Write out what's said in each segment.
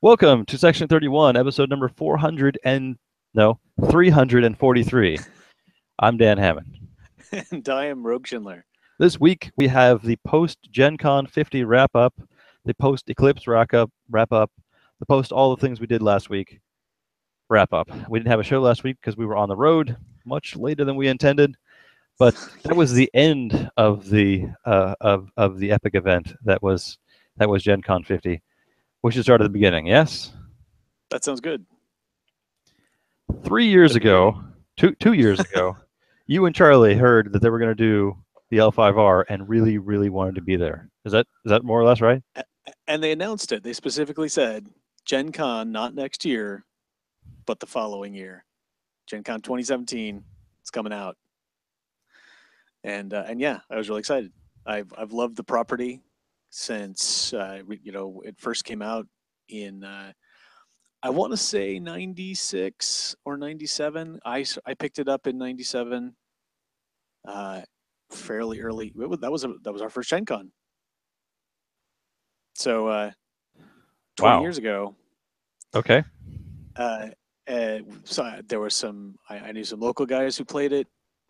Welcome to Section 31, episode number 343. I'm Dan Hammond. And I am Rogue Schindler. This week we have the post-GenCon 50 wrap-up, the post-Eclipse wrap-up, the post all the things we did last week wrap-up. We didn't have a show last week because we were on the road much later than we intended, but that was the end of the of the epic event that was GenCon 50. We should start at the beginning, yes? That sounds good. 3 years ago, two years ago, you and Charlie heard that they were going to do the L5R and really, really wanted to be there. Is that more or less right? And they announced it. They specifically said Gen Con not next year, but the following year. Gen Con 2017 is coming out. And yeah, I was really excited. I've loved the property since it first came out in I want to say 96 or 97. I picked it up in 97. Fairly early. That was our first Gen Con. So 20 Wow. years ago. Okay. So there was I knew some local guys who played it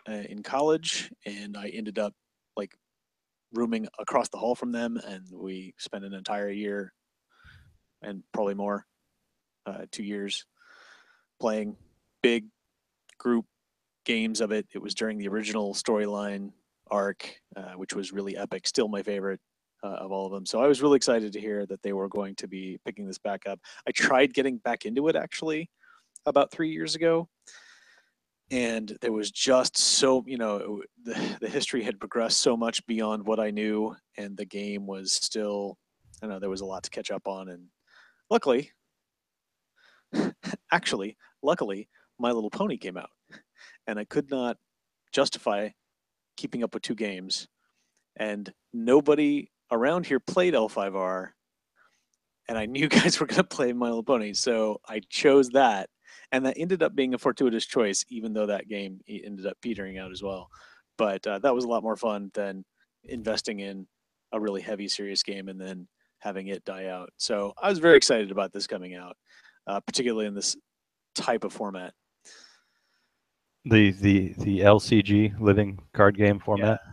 in college, and I ended up like rooming across the hall from them, and we spent an entire year and probably more, 2 years playing big group games of it. It was during the original storyline arc, which was really epic. Still my favorite of all of them. So I was really excited to hear that they were going to be picking this back up. I tried getting back into it actually about 3 years ago, and there was just the history had progressed so much beyond what I knew, and the game was still, I know there was a lot to catch up on, and luckily, luckily, My Little Pony came out, and I could not justify keeping up with two games, and nobody around here played L5R, and I knew you guys were going to play My Little Pony, so I chose that, and that ended up being a fortuitous choice, even though that game ended up petering out as well. But that was a lot more fun than investing in a really heavy, serious game and then having it die out. So I was very excited about this coming out, particularly in this type of format. The LCG living card game format. Yeah,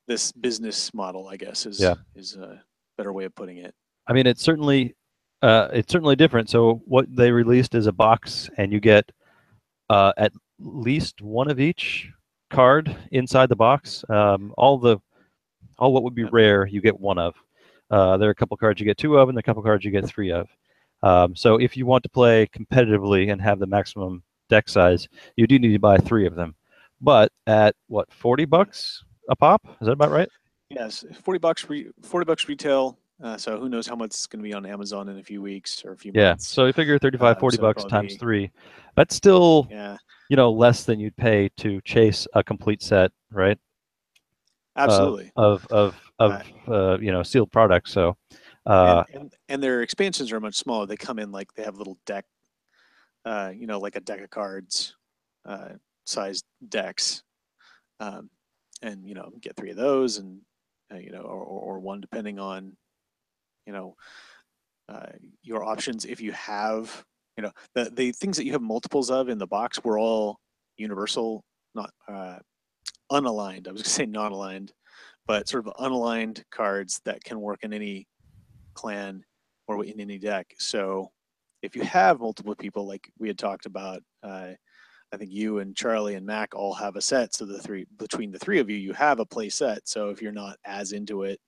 this business model, I guess, Yeah. is a better way of putting it. I mean, it's certainly different. So what they released is a box, and you get at least one of each card inside the box. All what would be rare, you get one of. There are a couple cards you get two of, and there are a couple cards you get three of. So if you want to play competitively and have the maximum deck size, you do need to buy three of them. But at what, $40 a pop? Is that about right? Yes, $40, $40 retail. So who knows how much it's going to be on Amazon in a few weeks or a few months. So you figure 35, $40 so times three. That's still, yeah, less than you'd pay to chase a complete set, right? absolutely. Of sealed products. So And their expansions are much smaller. They come in like they have little deck, like a deck of cards, sized decks, um, and get three of those, and or one depending on you know your options. If you have the things that you have multiples of in the box were all universal, not unaligned. I was going to say non-aligned, but sort of unaligned cards that can work in any clan or in any deck. So if you have multiple people, like we had talked about, I think you and Charlie and Mac all have a set. So between the three of you, you have a play set. So if you're not as into it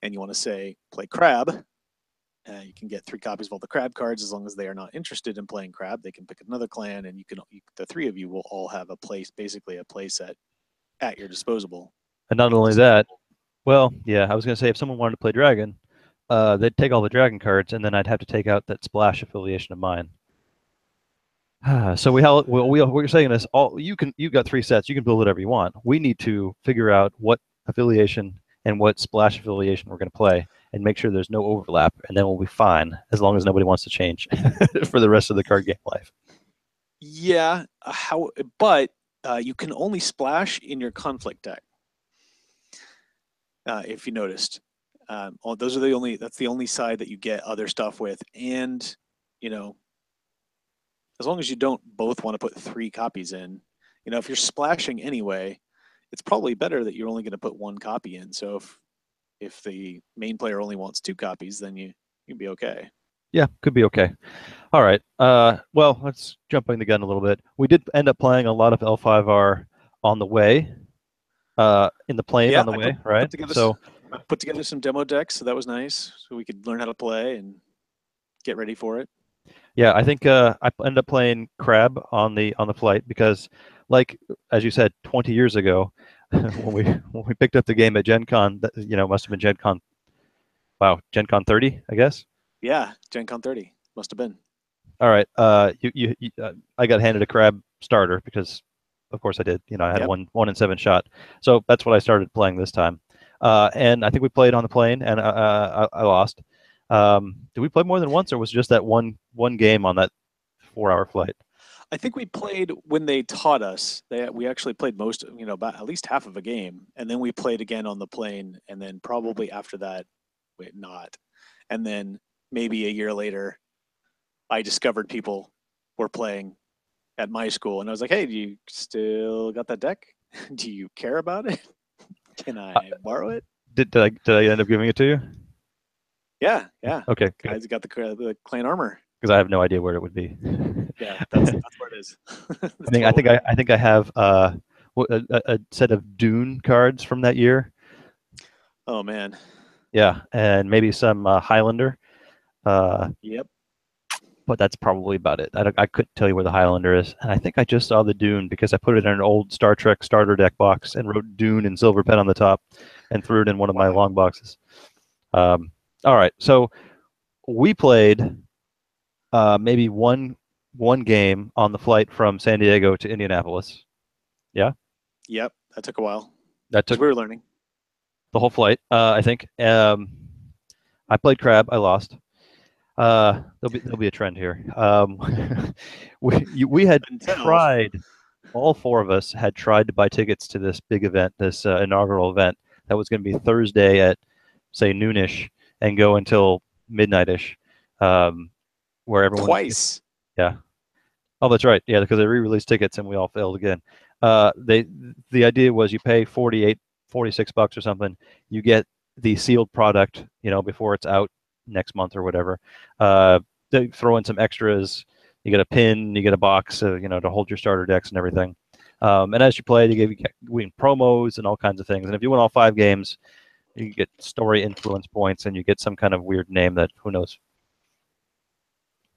and you want to say play crab, you can get 3 copies of all the crab cards. As long as they are not interested in playing crab, they can pick another clan, and the three of you will all have basically a play set at your disposal. and not only that, well, yeah, I was going to say if someone wanted to play Dragon, they'd take all the Dragon cards, and then I'd have to take out that Splash affiliation of mine. So what you're saying is you've got 3 sets. You can build whatever you want. We need to figure out what affiliation and what Splash affiliation we're going to play, and make sure there's no overlap, and then we'll be fine as long as nobody wants to change for the rest of the card game life. Yeah, but you can only splash in your conflict deck. If you noticed, Those are the only. That's the only side that you get other stuff with, and you know, as long as you don't both want to put three copies in, if you're splashing anyway, it's probably better that you're only going to put one copy in. So if the main player only wants two copies, then you'd be okay. Yeah, could be okay. All right. Well, let's jumping the gun a little bit. We did end up playing a lot of L5R on the way, in the plane Yeah, on the I way, right? So put together some demo decks, so that was nice. So we could learn how to play and get ready for it. yeah, I think I ended up playing Crab on the flight because, like as you said, 20 years ago, when we picked up the game at GenCon, must have been GenCon. Wow, GenCon 30, I guess. Yeah, Gen Con 30 must have been. All right. I got handed a Crab starter because, of course, I did. I had a Yep. 1 in 7 shot, so that's what I started playing this time. And I think we played on the plane, and I lost. Did we play more than once, or was it just that one game on that 4 hour flight? I think we played when they taught us. We actually played about at least half of a game, and then we played again on the plane, and then probably after that, wait, not, and then maybe a year later, I discovered people were playing at my school, and I was like, "Hey, do you still got that deck? Do you care about it? Can Uh, I borrow it?" did I end up giving it to you? Yeah, yeah. Okay, good. Guys got the clan armor. Because I have no idea where it would be. Yeah, that's where it is. I think I think Totally. I think I have a set of Dune cards from that year. Oh man. Yeah, and maybe some Highlander. Uh, Yep. but that's probably about it. I couldn't tell you where the Highlander is, and I think I just saw the Dune because I put it in an old Star Trek starter deck box and wrote Dune in silver pen on the top, and threw it in one of my Wow. long boxes. Um, all right, so we played maybe one game on the flight from San Diego to Indianapolis. Yeah, Yep. That took a while that because took we were learning. the whole flight. I think. I played crab. I lost. There'll be a trend here. We had Until tried. All four of us had tried to buy tickets to this big event, this inaugural event that was going to be Thursday at say noonish and go until midnightish, um, where everyone was. twice. Yeah. Oh, that's right. Yeah, because they re-released tickets and we all failed again. The idea was you pay 46 bucks or something, you get the sealed product, before it's out next month or whatever. They throw in some extras. You get a pin, you get a box, to hold your starter decks and everything. And as you play, they give you win promos and all kinds of things. And if you win all 5 games, you get story influence points and you get some kind of weird name that who knows.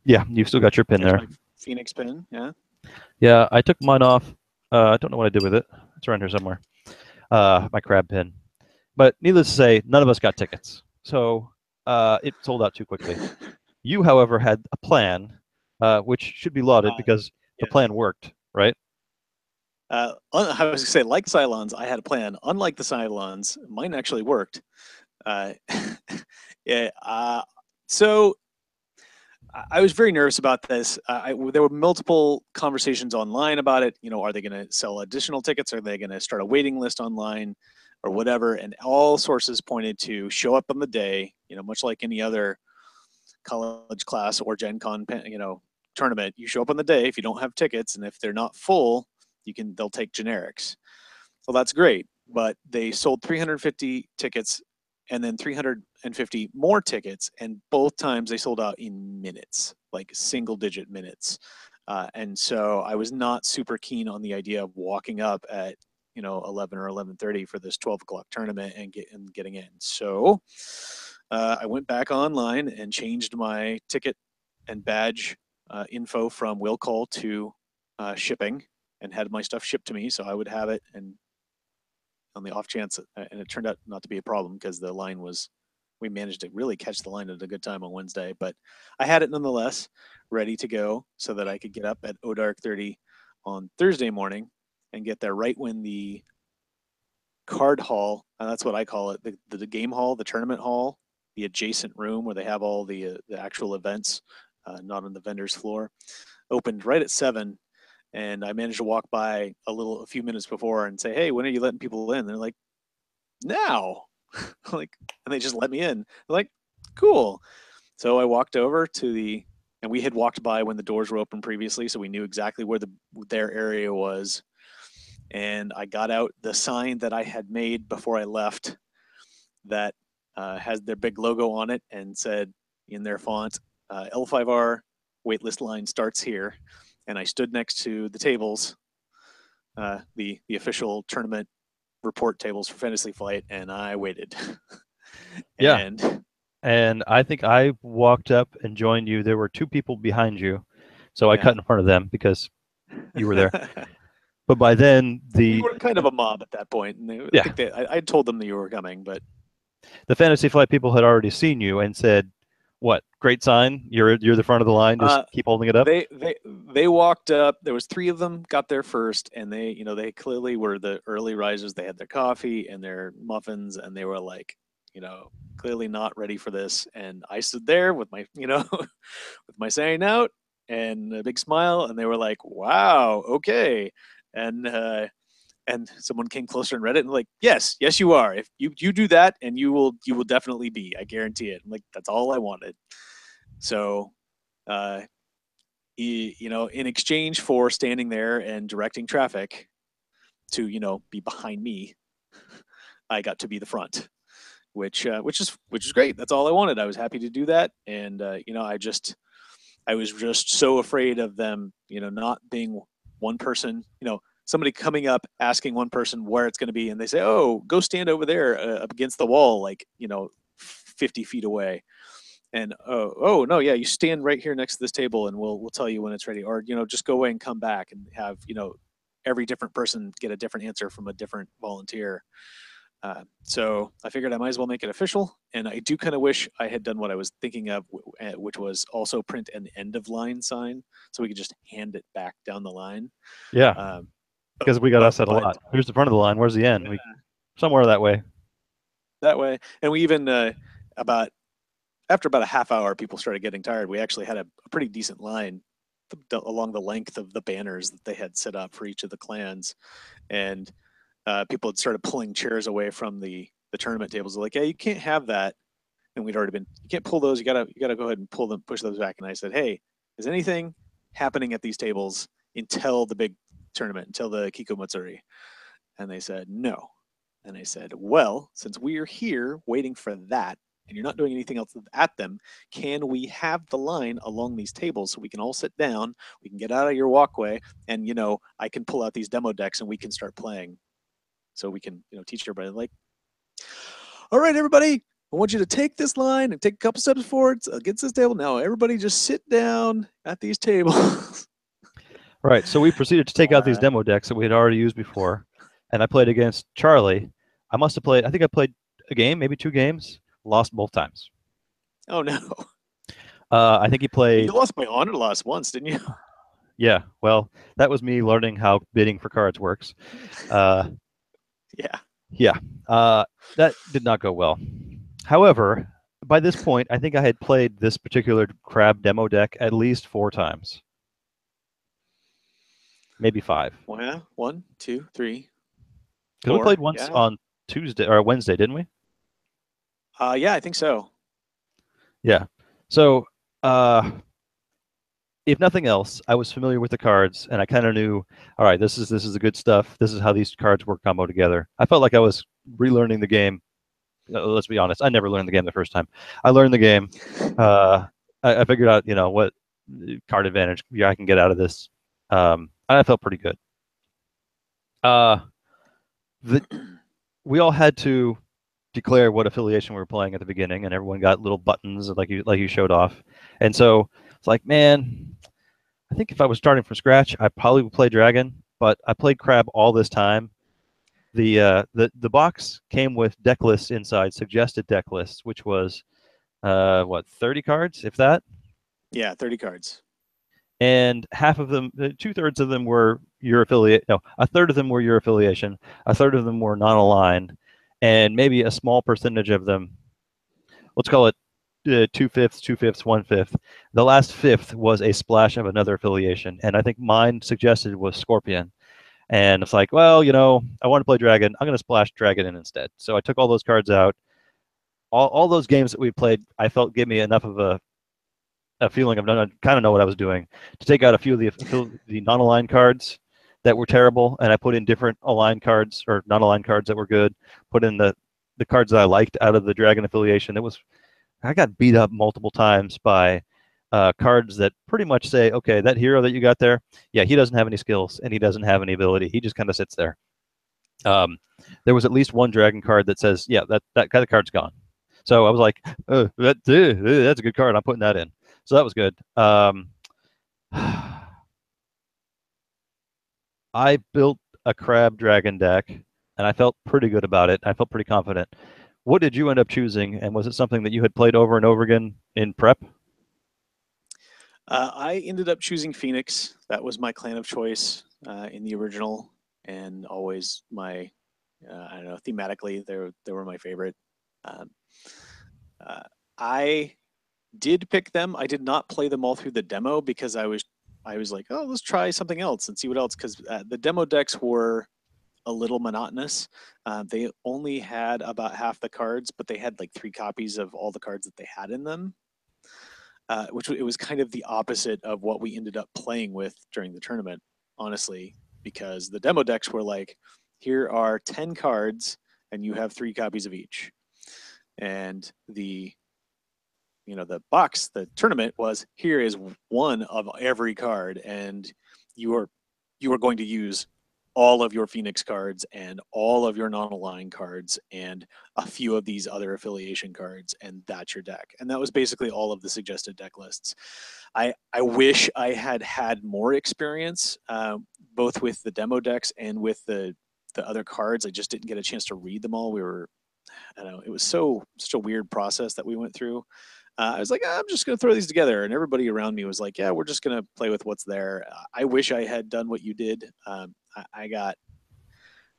Yeah, you've still got your pin There's there. my Phoenix pin. Yeah. Yeah, I took mine off. I don't know what I did with it. It's around here somewhere. My crab pin. But needless to say, none of us got tickets. So it sold out too quickly. You, however, had a plan, which should be lauded because the Yes. plan worked, right? I was going to say, like Cylons, I had a plan. Unlike the Cylons, mine actually worked. Uh, yeah. So I was very nervous about this. There were multiple conversations online about it. Are they going to sell additional tickets? Are they going to start a waiting list online, or whatever? And all sources pointed to show up on the day. Much like any other college class or Gen Con, tournament. You show up on the day if you don't have tickets, and if they're not full, they'll take generics. Well, that's great, but they sold 350 tickets and then 350 more tickets, and both times they sold out in minutes, like single digit minutes. And so I was not super keen on the idea of walking up at 11 or 11:30 for this 12 o'clock tournament and getting in. So I went back online and changed my ticket and badge info from will call to shipping, and had my stuff shipped to me so I would have it, and on the off chance, and it turned out not to be a problem because the line was, we managed to really catch the line at a good time on Wednesday, but I had it nonetheless ready to go so that I could get up at Dark 30 on Thursday morning and get there right when the card hall, that's what I call it, the game hall, the tournament hall, the adjacent room where they have all the actual events, not on the vendor's floor, opened right at 7. And I managed to walk by a few minutes before and say, "Hey, when are you letting people in?" They're like, "Now." Like, and they just let me in. They're like, cool. So I walked over to and we had walked by when the doors were open previously, so we knew exactly where their area was. And I got out the sign that I had made before I left that has their big logo on it and said in their font, L5R waitlist line starts here. And I stood next to the tables, the official tournament report tables for Fantasy Flight, and I waited. Yeah. And And I think I walked up and joined you. There were two people behind you, so I yeah. cut in front of them because you were there. But by then, We were kind of a mob at that point, and I yeah, think I told them that you were coming, but the Fantasy Flight people had already seen you and said, "What? Great sign! You're the front of the line. Just uh, keep holding it up." they walked up. There was three of them, got there first, and they clearly were the early risers. They had their coffee and their muffins, and they were like, clearly not ready for this. And I stood there with my with my sign out and a big smile, and they were like, "Wow, okay." And someone came closer and read it and like, yes, you are. If you do that, and you will definitely be. I guarantee it. I'm like, that's all I wanted. So, uh, in exchange for standing there and directing traffic to be behind me, I got to be the front, which is great. That's all I wanted. I was happy to do that, and I was just so afraid of them, not being one person, somebody coming up asking one person where it's going to be, and they say, "Oh, go stand over there up against the wall, like 50 feet away." And oh no, yeah, you stand right here next to this table, and we'll tell you when it's ready, or just go away and come back, and have every different person get a different answer from a different volunteer. So I figured I might as well make it official, and I do kind of wish I had done what I was thinking of, which was also print an end of line sign, so we could just hand it back down the line. Yeah, Um, because we got asked that a but lot. Here's the front of the line. Where's the end? We somewhere that way. that way, and we even about after about a half hour, people started getting tired. We actually had a pretty decent line along the length of the banners that they had set up for each of the clans, and people had started pulling chairs away from the tournament tables. They're like, yeah, you can't have that. And we'd already been, you can't pull those. You gotta go ahead and pull them, push those back. And I said, hey, is anything happening at these tables until the big tournament, until the Kiko Matsuri? And they said no. And I said, well, since we are here waiting for that, and you're not doing anything else at them, can we have the line along these tables so we can all sit down, we can get out of your walkway, and I can pull out these demo decks and we can start playing, so we can teach everybody, like, all right, everybody, I want you to take this line and take a couple steps forward against this table. Now, everybody just sit down at these tables. Right. So we proceeded to take out these demo decks that we had already used before, and I played against Charlie. I must have played. I think I played a game, maybe two games. Lost both times. Oh no! I think he played. You lost by honor loss once, didn't you? Yeah. Well, that was me learning how bidding for cards works. Uh, yeah. Yeah. That did not go well. However, by this point, I think I had played this particular crab demo deck at least 4 times. Maybe 5. Well, yeah. 1, 2, 3, Because we 4. played once Yeah. on Tuesday or Wednesday, didn't we? Yeah, I think so. Yeah. So, if nothing else, I was familiar with the cards, and I kind of knew, all right, this is the good stuff. This is how these cards work combo together. I felt like I was relearning the game. Let's be honest, I never learned the game the first time. I learned the game. I figured out, what card advantage I can get out of this. And I felt pretty good. We all had to declare what affiliation we were playing at the beginning, and everyone got little buttons like you showed off. And so it's like, man, I think if I was starting from scratch, I probably would play Dragon, but I played Crab all this time. The box came with deck lists inside, suggested deck lists, which was 30 cards, if that. Yeah, 30 cards. And half of them, 2/3 of them were your affiliate. No, a third of them were your affiliation. A third of them were non-aligned, and maybe a small percentage of them. Let's call it 2/5, 2/5, 1/5. The last fifth was a splash of another affiliation, and I think mine suggested was Scorpion. And it's like, well, I want to play Dragon. I'm going to splash Dragon in instead. So I took all those cards out. All those games that we played, I felt gave me enough of a feeling of kind of know what I was doing to take out a few of the non-aligned cards that were terrible, and I put in different aligned cards or non-aligned cards that were good. Put in the cards that I liked out of the Dragon affiliation. I got beat up multiple times by cards that pretty much say, okay, that hero that you got there, yeah, he doesn't have any skills and he doesn't have any ability. He just kind of sits there. There was at least one Dragon card that says, yeah, that kind of card's gone. So I was like, that's a good card. I'm putting that in. So that was good. I built a Crab Dragon deck, and I felt pretty good about it. I felt pretty confident. What did you end up choosing, and was it something that you had played over and over again in prep? I ended up choosing Phoenix. That was my clan of choice in the original, and always my I don't know, thematically they were my favorite. Um, uh, I did pick them. I did not play them all through the demo because I was like, oh, let's try something else and see what else, because the demo decks were a little monotonous. They only had about half the cards, but they had like 3 copies of all the cards that they had in them, which it was kind of the opposite of what we ended up playing with during the tournament, honestly, because the demo decks were like, here are 10 cards and you have 3 copies of each. And the tournament was, here is one of every card, and you are you are going to use all of your Phoenix cards and all of your non-aligned cards and a few of these other affiliation cards, and that's your deck. And that was basically all of the suggested deck lists. I wish I had had more experience, both with the demo decks and with the other cards. I just didn't get a chance to read them all. I don't know, it was such a weird process that we went through. I was like, I'm just going to throw these together. And everybody around me was like, yeah, we're just going to play with what's there. I wish I had done what you did. I got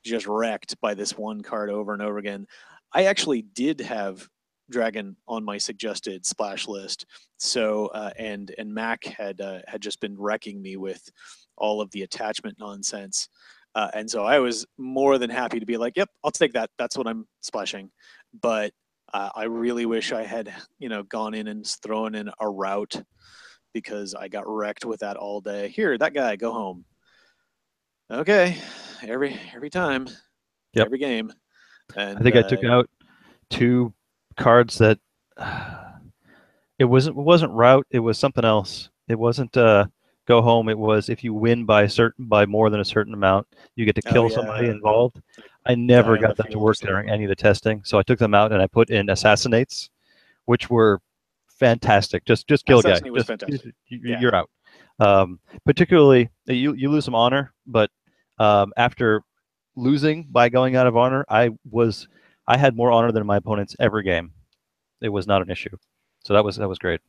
just wrecked by this one card over and over again. I actually did have Dragon on my suggested splash list. So, and Mac had just been wrecking me with all of the attachment nonsense. And so I was more than happy to be like, yep, I'll take that. That's what I'm splashing. But I really wish I had, gone in and thrown in a route, because I got wrecked with that all day. Here, that guy, go home. Okay, every time, Yep. every game, I and think I took out two cards that it wasn't route, it was something else. It wasn't go home, it was if you win by more than a certain amount, you get to oh kill somebody yeah, involved. like I die never on the got that to field or work something. during any of the testing, so I took them out and I put in assassinates, which were fantastic. Just kill a guy. Assassinate was Just fantastic. Yeah. you're out. Particularly, you lose some honor, but after losing by going out of honor, I had more honor than my opponents every game. It was not an issue, so that was great.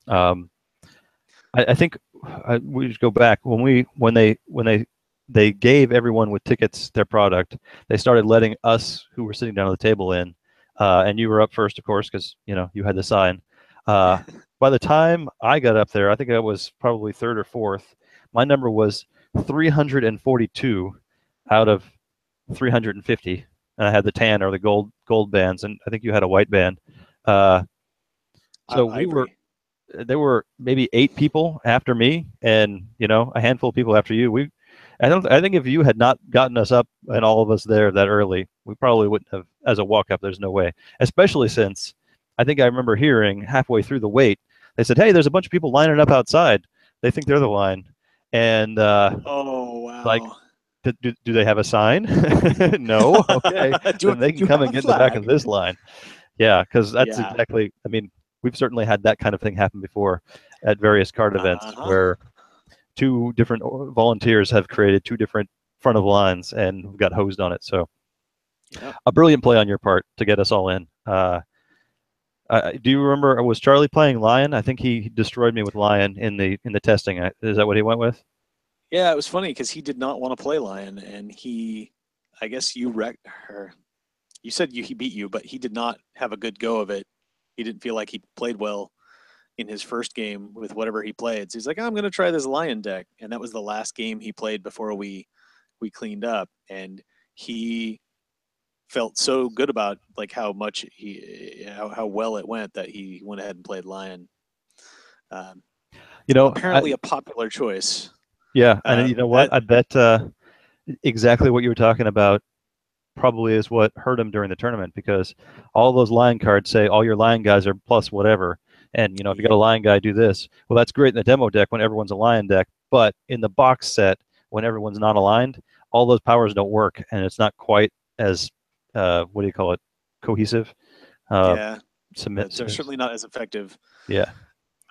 Um, I think we should go back when they gave everyone with tickets their product. They started letting us who were sitting down at the table in, and you were up first, of course, because you had the sign. Uh, by the time I got up there, I think I was probably third or fourth. My number was 342 out of 350, and I had the tan or the gold bands, and I think you had a white band. Uh, so we were Ivory. there were maybe 8 people after me, and a handful of people after you. I think if you had not gotten us up and all of us there that early, we probably wouldn't have. As a walk up, there's no way. Especially since I think I remember hearing halfway through the wait, they said, "Hey, there's a bunch of people lining up outside. They think they're the line." And Oh like, wow. do they have a sign? No. Okay, do then they can you come have and a get in the back of flag? this line. Yeah, because that's Yeah. exactly. I mean, we've certainly had that kind of thing happen before at various card events Uh-huh. where two different volunteers have created two different front of lines and got hosed on it. So Yep. a brilliant play on your part to get us all in. Do you remember? Was Charlie playing Lion? I think he destroyed me with Lion in the testing. Is that what he went with? Yeah, it was funny because he did not want to play Lion, and I guess you said he beat you, but he did not have a good go of it. He didn't feel like he played well in his first game with whatever he played. So he's like, I'm going to try this Lion deck, and that was the last game he played before we we cleaned up, and he felt so good about like how well it went that he went ahead and played Lion. Um, You know, apparently a popular choice. yeah, and you know what? That I bet exactly what you were talking about probably is what hurt him during the tournament because all those lion cards say all your lion guys are plus whatever. And you know, if you got a lion guy, do this. Well, that's great in the demo deck when everyone's a lion deck, but in the box set when everyone's not aligned, all those powers don't work, and it's not quite as what do you call it, cohesive. Uh, yeah, submit. they're certainly not as effective. Yeah.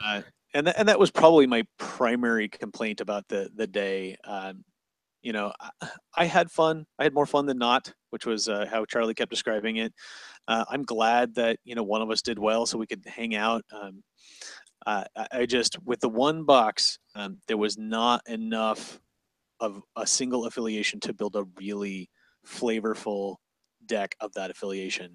Uh, and that was probably my primary complaint about the day. You know, I had fun. I had more fun than not, which was how Charlie kept describing it. I'm glad that one of us did well, so we could hang out. I just with the one box, there was not enough of a single affiliation to build a really flavorful deck of that affiliation.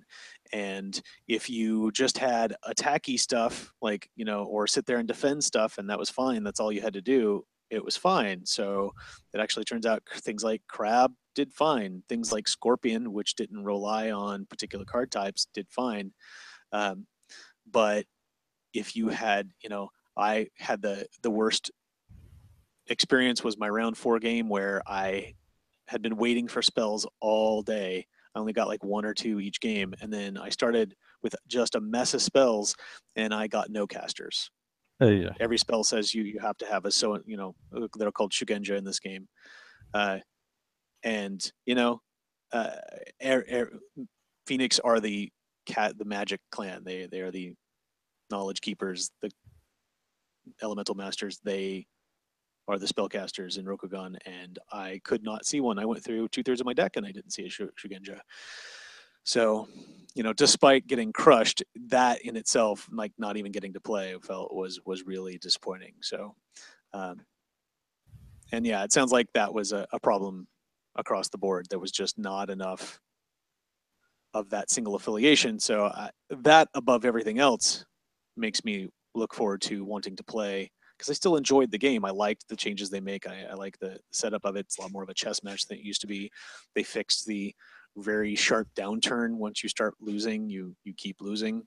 And if you just had attacky stuff, like, or sit there and defend stuff, and that was fine, that's all you had to do, it was fine. So it actually turns out things like Crab did fine. Things like Scorpion, which didn't rely on particular card types, did fine. Um, but if you had, I had the worst experience was my round 4 game where I had been waiting for spells all day. I only got like one or two each game, and then I started with just a mess of spells, and I got no casters. Yeah. Every spell says you have to have they're called Shugenja in this game, and uh, Air, Air, Phoenix are the magic clan. They are the knowledge keepers, the elemental masters. They are the spellcasters in Rokugan, and I could not see one. I went through 2/3 of my deck and I didn't see a Shugenja. So, despite getting crushed, that in itself, like not even getting to play, I felt was really disappointing. So, um, and yeah, it sounds like that was a problem across the board. There was just not enough of that single affiliation. So that above everything else makes me look forward to wanting to play because I still enjoyed the game. I liked the changes they make. I like the setup of it. It's a lot more of a chess match than it used to be. They fixed the very sharp downturn. Once you start losing, you keep losing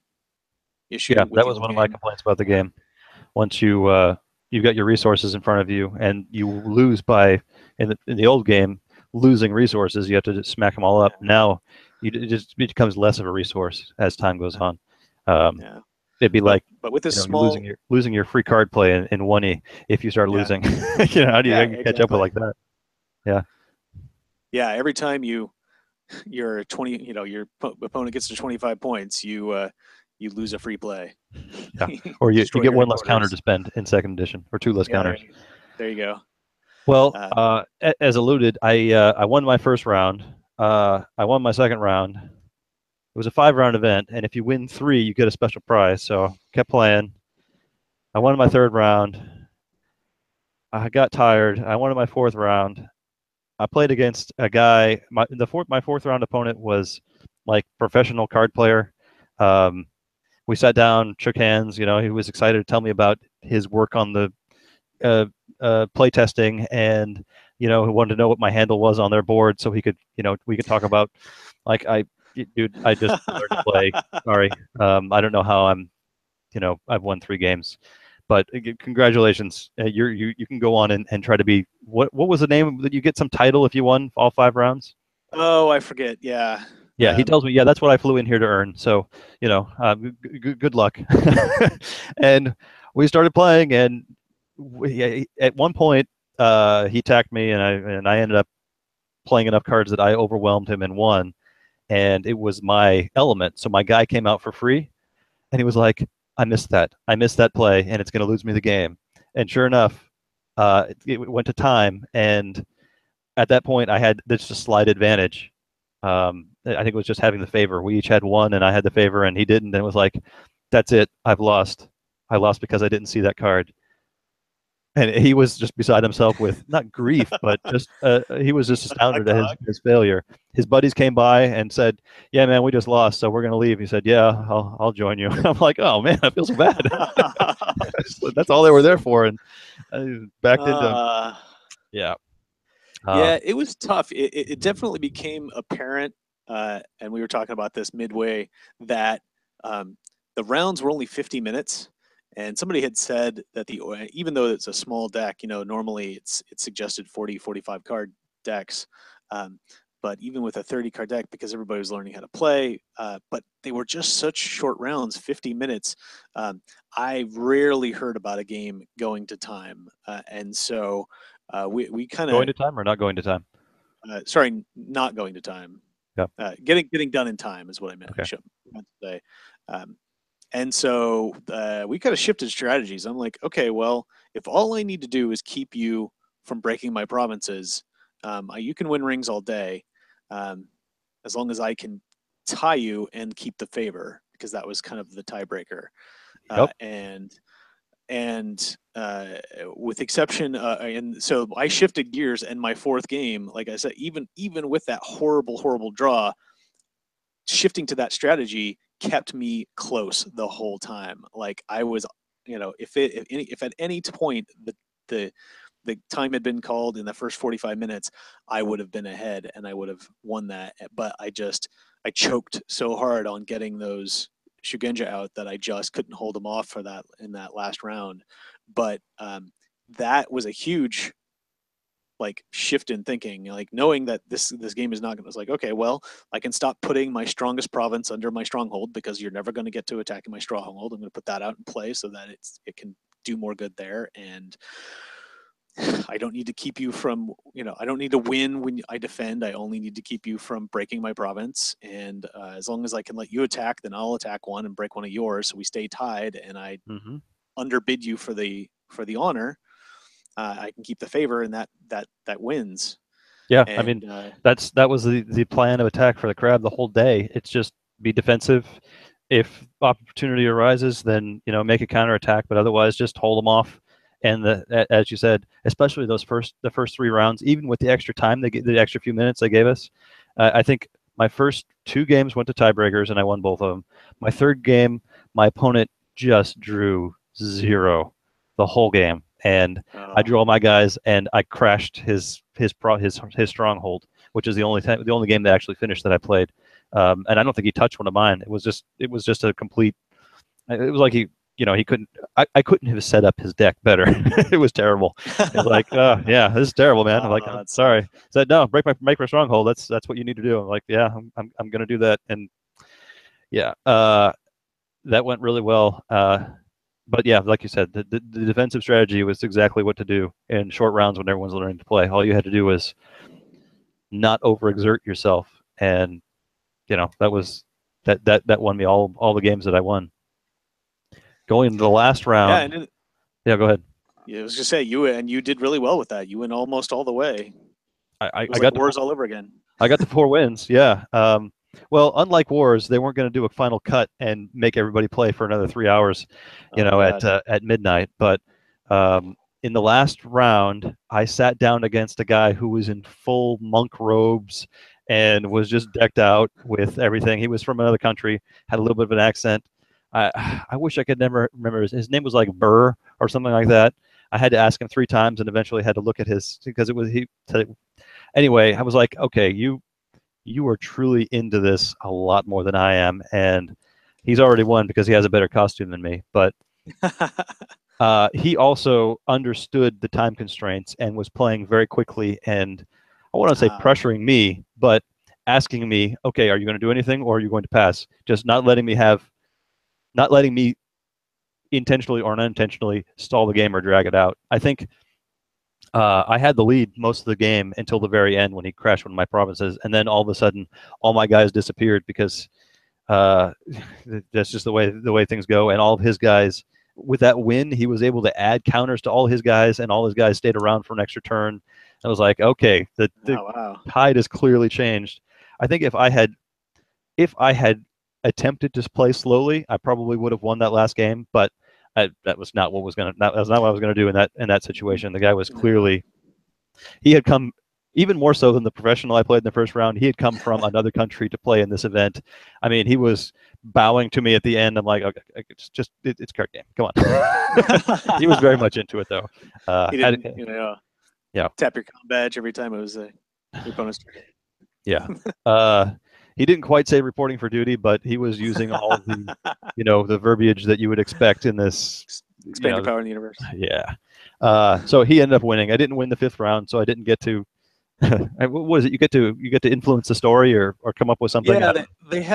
Yeah, issue with that the was old one of my game. complaints about the game. Once you've got your resources in front of you and you lose by in the old game losing resources, you have to just smack them all up. Now it just becomes less of a resource as time goes on. Um, Yeah, it'd be but like with this you're small, losing your free card play in 1E if you start yeah, losing. How do you catch up with exactly. like that? Yeah. Yeah, every time you're 20, your opponent gets to 25 points, you lose a free play. Yeah. You Or you destroy get your one less counter to headquarters. spend in second edition, or two less Yeah, counters. there you go. Well, Uh, as alluded, I won my first round. I won my second round. It was a 5 round event, and if you win 3, you get a special prize. So kept playing. I won my third round. I got tired. I won my fourth round. I played against a guy. My fourth round opponent was like professional card player. Um, we sat down, shook hands. You know, he was excited to tell me about his work on the uh, play testing, and he wanted to know what my handle was on their board, so he could, we could talk about like dude, I just learned to play. Sorry, I don't know how I've won 3 games, but congratulations. You can go on and try to be what was the name that you get some title if you won all 5 rounds? oh, I forget. Yeah. Yeah, he tells me, yeah, that's what I flew in here to earn. So, good luck. And we started playing, and at one point, he attacked me, and I ended up playing enough cards that I overwhelmed him and won. And it was my element, so my guy came out for free, and he was like, "I missed that. I missed that play, and it's going to lose me the game." And sure enough, it went to time, and at that point, I had this just slight advantage. I think it was just having the favor. We each had one, and I had the favor, and he didn't. And it was like, that's it. I've lost. I lost because I didn't see that card. And he was just beside himself with not grief, but just he was just A astounded at dog. his failure. His buddies came by and said, "Yeah, man, we just lost, so we're gonna leave." He said, "Yeah, I'll join you." I'm like, "Oh man, I feel so bad." That's all they were Jeez. there for, and I backed into him. Uh, Yeah. Uh, Yeah, it was tough. It definitely became apparent, and we were talking about this midway, that um, the rounds were only 50 minutes. And somebody had said that even though it's a small deck, normally it's suggested 40, 45 card decks. Um, but even with a 30 card deck, because everybody was learning how to play, but they were just such short rounds, 50 minutes. Um, I rarely heard about a game going to time. And so we kind going of to time or not going to time? sorry, not going to time. Yeah. Getting done in time is what I meant. I Okay. should meant to say. Um, and so we kind of shifted strategies. I'm like, okay, well, if all I need to do is keep you from breaking my provinces, you can win rings all day, um, as long as I can tie you and keep the favor, because that was kind of the tiebreaker. Uh, Yep. and and with exception, and so I shifted gears, and my fourth game, like I said, even with that horrible draw, shifting to that strategy kept me close the whole time. Like I was, if at any point the the time had been called in the first 45 minutes, I would have been ahead and I would have won that. But I choked so hard on getting those Shugenja out that I just couldn't hold them off for that in that last round. But that was a huge like shift in thinking, like knowing that this game is not going to. It's like, okay, well, I can stop putting my strongest province under my stronghold, because you're never going to get to attacking my stronghold. I'm going to put that out in play so that it can do more good there. And I don't need to keep you from, I don't need to win when I defend. I only need to keep you from breaking my province. And as long as I can let you attack, then I'll attack one and break one of yours, so we stay tied. And I Hmm. underbid you for the honor. I can keep the favor, and that wins. Yeah, I mean, And that was the plan of attack for the crab the whole day. It's just be defensive. If opportunity arises, then make a counterattack, but otherwise just hold them off. And as you said, especially the first 3 rounds, even with the extra time the extra few minutes they gave us, I think my first 2 games went to tiebreakers and I won both of them. My third game, my opponent just drew 0 the whole game, and I drew all my guys, and I crashed his stronghold, which is the only game that actually finished that I played. And I don't think he touched one of mine. It was just a complete. It was like he couldn't. I couldn't have set up his deck better. It was terrible. It was like, yeah, this is terrible, man. I'm like, I'm That's tough. sorry. I said, no, break my stronghold. That's what you need to do. I'm like, yeah, I'm gonna do that. And yeah, that went really well. But yeah, like you said, the defensive strategy was exactly what to do in short rounds when everyone's learning to play. All you had to do was not overexert yourself, and that was that won me all the games that I won. Going into the last Yeah, round, yeah, go ahead. yeah, I was just say you did really well with that. You went almost all the way. It I was like got the Wars all over again. I got the 4 wins. Yeah. Well, unlike Wars, they weren't going to do a final cut and make everybody play for another 3 hours, Oh God. at midnight. But in the last round, I sat down against a guy who was in full monk robes and was just decked out with everything. He was from another country, had a little bit of an accent. I wish I could never remember his name was like Burr or something like that. I had to ask him 3 times and eventually had to look at his because it was he anyway, I was like, okay, you are truly into this a lot more than I am, and he's already won because he has a better costume than me. But he also understood the time constraints and was playing very quickly, and I want to say Ah, pressuring me, but asking me, okay, are you going to do anything or are you going to pass? Just not letting me intentionally or unintentionally stall the game or drag it out. I think I had the lead most of the game until the very end when he crashed one of my provinces, and then all of a sudden, all my guys disappeared because uh, that's just the way things go. And all of his guys, with that win, he was able to add counters to all his guys, and all his guys stayed around for an extra turn. I was like, okay, the oh wow. tide has clearly changed. I think if I had attempted to play slowly, I probably would have won that last game, but. That was not what was gonna. That was not what I was gonna do in that situation. The guy was No. clearly he had come even more so than the professional I played in the first round. He had come from another country to play in this event. I mean, he was bowing to me at the end. I'm like, okay, it's card game. Come on. He was very much into it though. He Had, didn't, Yeah. Tap your com badge every time it was your bonus Yeah. Uh, he didn't quite say reporting for duty, but he was using all the, the verbiage that you would expect in this, Expand your power in the universe. yeah. So he ended up winning. I didn't win the fifth round, so I didn't get to. What was it? You get to influence the story or come up with something. Yeah,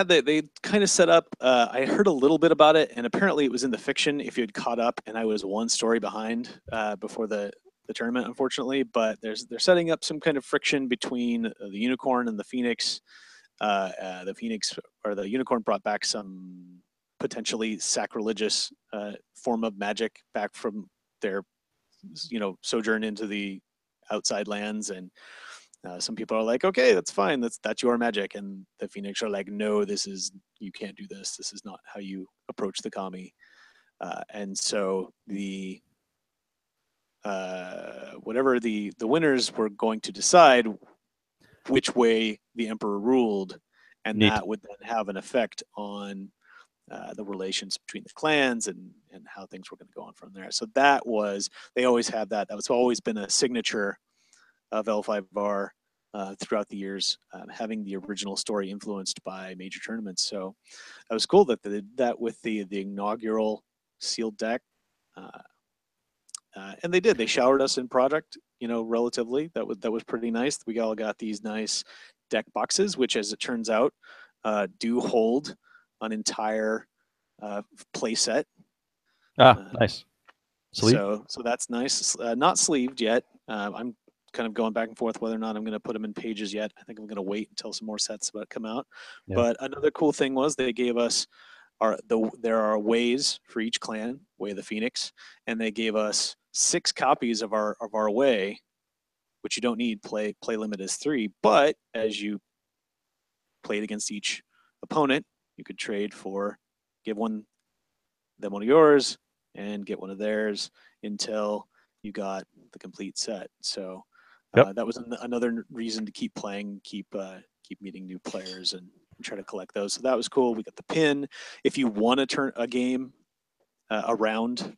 they kind of set up. I heard a little bit about it, and apparently it was in the fiction. If you had caught up, and I was one story behind before the tournament, unfortunately. But they're setting up some kind of friction between the unicorn and the phoenix. The phoenix or the unicorn brought back some potentially sacrilegious form of magic back from their sojourn into the outside lands, and some people are like, okay, that's fine, that's your magic, and the phoenix are like, no, you can't do this, this is not how you approach the kami. And so the whatever the winners were going to decide which way the emperor ruled, and Neat. that would then have an effect on the relations between the clans and how things were going to go on from there. So that was, they always had that. That was always been a signature of L5R throughout the years, having the original story influenced by major tournaments. So that was cool that they did that with the inaugural sealed deck. And they did. They showered us in product, relatively. That was pretty nice. We all got these nice deck boxes, which, as it turns out, do hold an entire play set. Nice. Sleeve? So that's nice. Not sleeved yet. I'm kind of going back and forth whether or not I'm going to put them in pages yet. I think I'm going to wait until some more sets about come out. Yeah. But another cool thing was they gave us there are ways for each clan, Way of the Phoenix, and they gave us 6 copies of our way, which you don't need. Play limit is 3, but as you played against each opponent, you could trade for give them one of yours and get one of theirs until you got the complete set. So Yep. that was another reason to keep playing, keep meeting new players and try to collect those. So that was cool. We got the pin. If you want to turn a game around,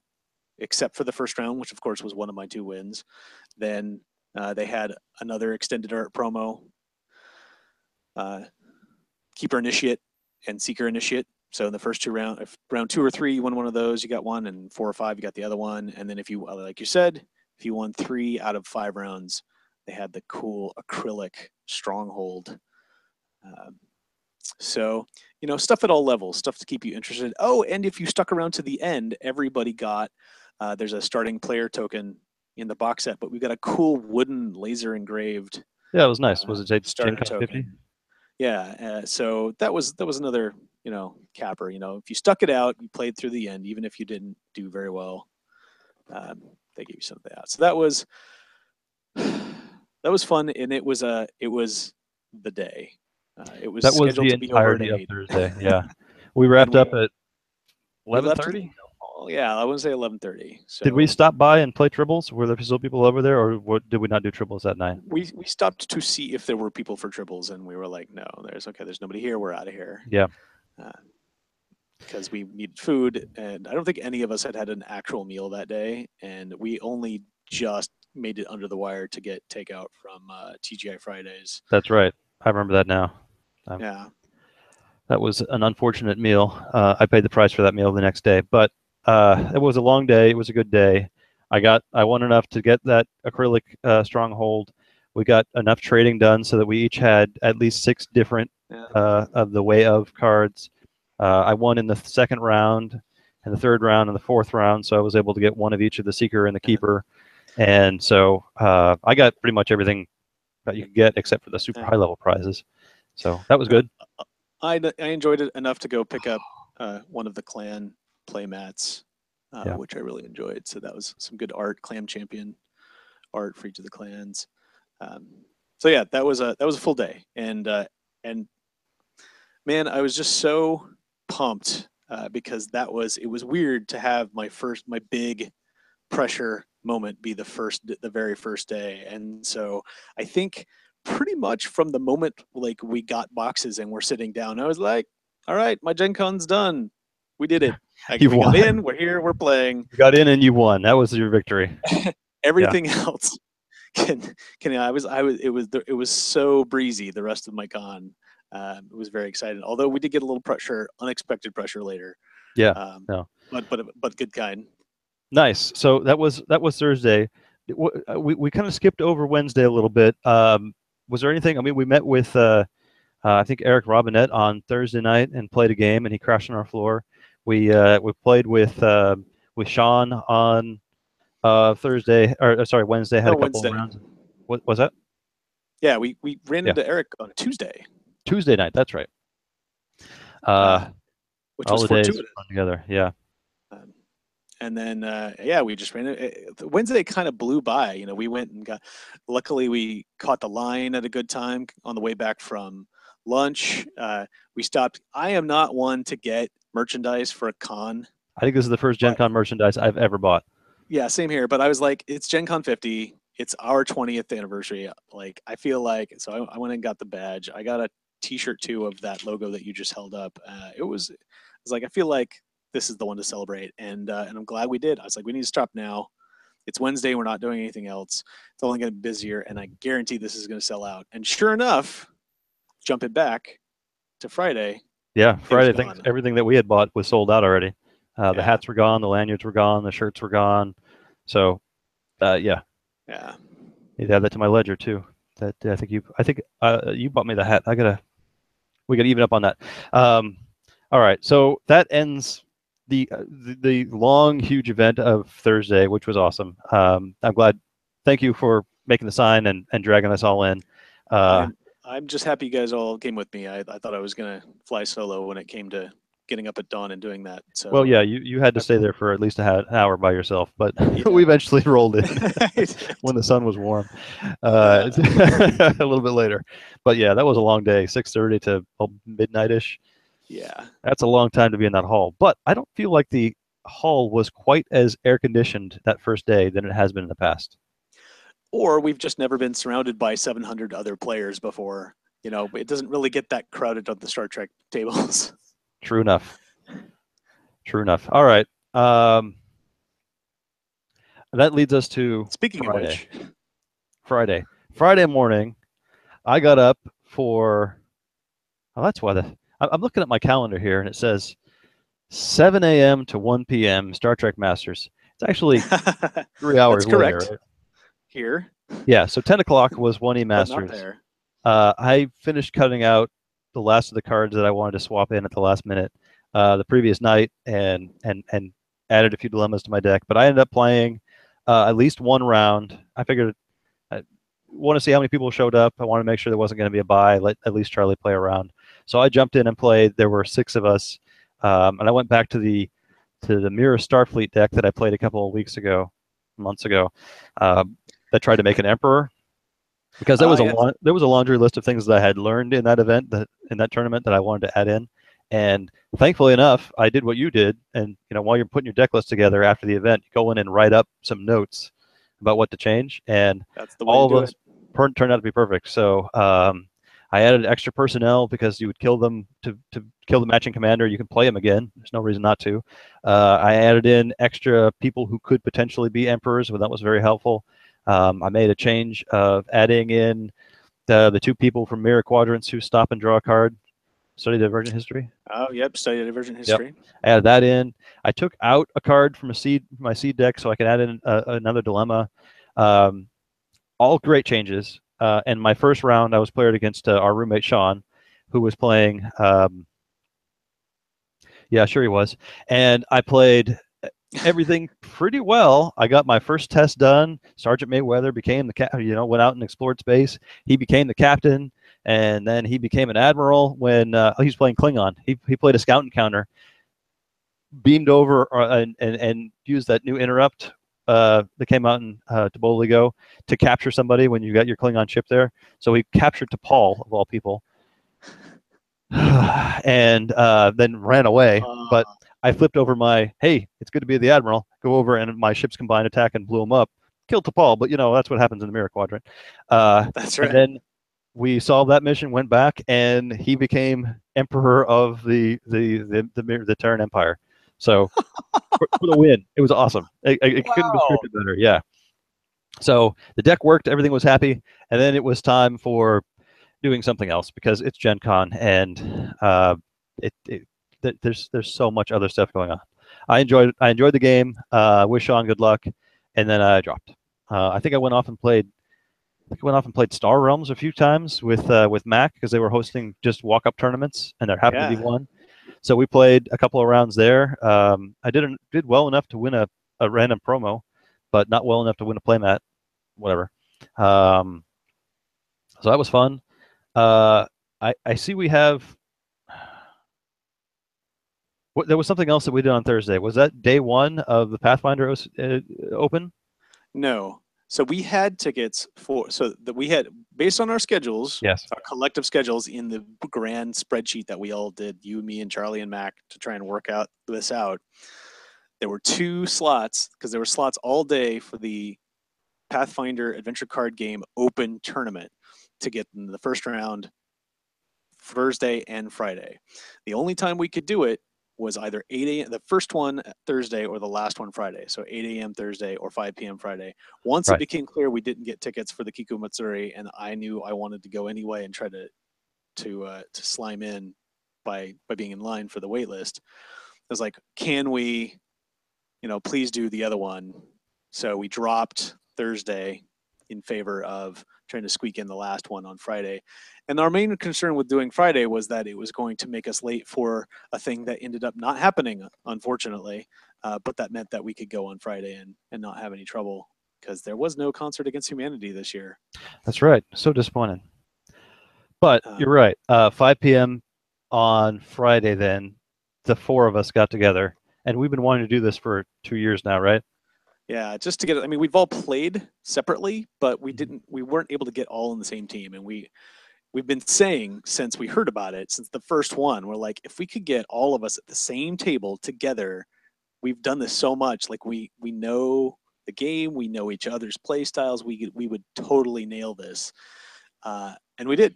except for the first round, which of course was one of my 2 wins, then they had another extended art promo, Keeper Initiate and Seeker Initiate. So in the first 2 rounds, if round 2 or 3 you won one of those, you got one, and 4 or 5 you got the other one. And then if you, like you said, if you won 3 out of 5 rounds, they had the cool acrylic stronghold. So, stuff at all levels, stuff to keep you interested. Oh, and if you stuck around to the end, everybody got, there's a starting player token in the box set, but we got a cool wooden laser engraved. Yeah, it was nice. Was it starter GenCon 50? token? Yeah. So that was another, capper. If you stuck it out, you played through the end, even if you didn't do very well, they gave you some of that. So that was fun, and it was the day. It was That was scheduled the to be over at entirety of 8. Thursday. Yeah. We And wrapped up at we left. 11:30. Yeah, I wouldn't say 11:30. So Did we stop by and play triples? Were there still people over there, or did we not do triples that night? we stopped to see if there were people for triples, and we were like, no, there's nobody here. We're out of here. Yeah. Because we needed food, and I don't think any of us had an actual meal that day, and we only just made it under the wire to get takeout from TGI Fridays. That's right. I remember that now. Yeah. That was an unfortunate meal. I paid the price for that meal the next day, but it was a long day. It was a good day. I won enough to get that acrylic stronghold. We got enough trading done so that we each had at least 6 different of the Way of cards. I won in the second round, and the third round, and the fourth round, so I was able to get one of each of the Seeker and the Keeper. And so I got pretty much everything that you could get except for the super high level prizes. So that was good. I enjoyed it enough to go pick up one of the clan play mats, which I really enjoyed. So that was some good art, clan champion art for each of the clans. So yeah, that was a full day, and man, I was just so pumped because it was weird to have my big pressure moment be the very first day. And so I think pretty much from the moment like we got boxes and we're sitting down, I was like, all right, my Gen Con's done. We did it. We got in, we're here, we're playing. You got in and you won. That was your victory. Everything else can, it was so breezy the rest of my con. It was very exciting. Although we did get a little pressure, unexpected pressure later. Yeah. Um, No. but good kind. Nice. So that was Thursday. We kind of skipped over Wednesday a little bit. Was there anything? I mean, we met with I think Eric Robinette on Thursday night and played a game, and he crashed on our floor. We played with Sean on Thursday, or sorry, Wednesday. Had No, a couple of Wednesday. rounds. What was that? Yeah, we ran Yeah, into Eric on Tuesday, Tuesday night. That's right. uh, Uh, which all was the days fortuitous. run together. Yeah. Um, and then yeah, we just ran it. Wednesday kind of blew by. We went and got. Luckily, we caught the line at a good time on the way back from lunch. We stopped. I am not one to get merchandise for a con, I think this is the first but GenCon merchandise I've ever bought. yeah, same here. But I was like, it's Gen Con 50. It's our 20th anniversary. Like, I feel like, so I went and got the badge. I got a T-shirt too of that logo that you just held up. It was like I feel like this is the one to celebrate, and I'm glad we did. I was like, we need to stop now. It's Wednesday. We're not doing anything else. It's only going to be busier, and I guarantee this is going to sell out. And sure enough, jump it back to Friday. Yeah, It was Friday. I think gone. everything that we had bought was sold out already. The Yeah, hats were gone, the lanyards were gone, the shirts were gone. So, yeah, yeah. need to add that to my ledger too. That I think you bought me the hat. We got to even up on that. All right, so that ends the long, huge event of Thursday, which was awesome. I'm glad. Thank you for making the sign and dragging us all in. Uh, I'm just happy you guys all came with me. I thought I was gonna fly solo when it came to getting up at dawn and doing that. well, So yeah, you had to I, stay there for at least an hour by yourself, but we yeah, eventually rolled in I did. when the sun was warm. Yeah, A little bit later, but yeah, that was a long day, 6:30 to midnight-ish. yeah. That's a long time to be in that hall. But I don't feel like the hall was quite as air conditioned that first day than it has been in the past. Or we've just never been surrounded by 700 other players before. It doesn't really get that crowded on the Star Trek tables. True enough. True enough. All right. That leads us to Speaking of Friday. which, Friday morning, I got up for. Oh, that's why I'm looking at my calendar here, and it says 7 a.m. to 1 p.m. Star Trek Masters. It's actually 3 hours that's later, correct right? here, Yeah. So 10 o'clock was 1E but not Masters. there. I finished cutting out the last of the cards that I wanted to swap in at the last minute the previous night, and added a few dilemmas to my deck. But I ended up playing at least one round. I figured I want to see how many people showed up. I want to make sure there wasn't going to be a bye. Let at least Charlie play around. So I jumped in and played. There were 6 of us, and I went back to the Mirror Starfleet deck that I played a couple of months ago, that tried to make an Emperor, because Ah, yes. there was a laundry list of things that I had learned in that event, in that tournament, that I wanted to add in. And thankfully enough, I did what you did. And while you're putting your deck list together after the event, you go in and write up some notes about what to change, and That's the way to all of do it. those turned out to be perfect. So I added extra personnel because you would kill them to kill the matching commander. You can play them again. There's no reason not to. I added in extra people who could potentially be emperors, but that was very helpful. I made a change of adding in the 2 people from Mirror Quadrants who stop and draw a card, study divergent history. Oh, yep. Study divergent Yep. history. I added that in. I took out a card from my seed deck so I could add in another dilemma. Um, all great changes. And my first round, I was played against our roommate Sean, who was playing. Yeah, sure he was. And I played everything pretty well. I got my first test done. Sergeant Mayweather became went out and explored space. He became the captain, and then he became an admiral when he was playing Klingon. He played a scout encounter, beamed over and used that new interrupt that came out in to Go to capture somebody when you got your Klingon ship there. So he captured T'Pol, of all people, and then ran away. But Uh, I flipped over hey, it's good to be the admiral. Go over, and my ship's combined attack and blew him up. Killed T'Pol, but that's what happens in the Mirror Quadrant. that's And right. then we solved that mission, went back, and he became emperor of the Terran Empire. So for the win, it was awesome. It couldn't be Wow. scripted better. Yeah. So the deck worked, everything was happy, and then it was time for doing something else because it's Gen Con and it, it there's so much other stuff going on. I enjoyed the game. Wish Sean good luck, and then I dropped. I think I went off and played. I think I went off and played Star Realms a few times with Mac because they were hosting just walk up tournaments, and there happened to be Yeah. one. So we played a couple of rounds there. I did well enough to win a random promo, but not well enough to win a playmat. Whatever. Um, so that was fun. I see we have. There was something else that we did on Thursday. Was that day one of the Pathfinder Open? No. So we had tickets for so that we had based on our schedules, Yes. our collective schedules in the grand spreadsheet that we all did, you, me, and Charlie and Mac, to try and work out this out. There were 2 slots because there were slots all day for the Pathfinder Adventure Card Game Open tournament to get in the first round Thursday and Friday. The only time we could do it was either 8 a.m. the first one Thursday or the last one Friday. So 8 a.m. Thursday or 5 p.m. Friday. Once it Right. became clear we didn't get tickets for the Kiku Matsuri, and I knew I wanted to go anyway and try to slime in by being in line for the wait list. I was like, can we, please do the other one? So we dropped Thursday in favor of trying to squeak in the last one on Friday. And our main concern with doing Friday was that it was going to make us late for a thing that ended up not happening, unfortunately. But that meant that we could go on Friday and not have any trouble because there was no Concert Against Humanity this year. That's right. So disappointed. But you're Um, right. 5 p.m. on Friday, then the four of us got together, and we've been wanting to do this for 2 years now, right? yeah, just to get it. I mean, we've all played separately, but we weren't able to get all in the same team. And we've been saying since we heard about it, since the first one, we're like, if we could get all of us at the same table together, we've done this so much. Like we know the game, we know each other's play styles. We would totally nail this, and we did.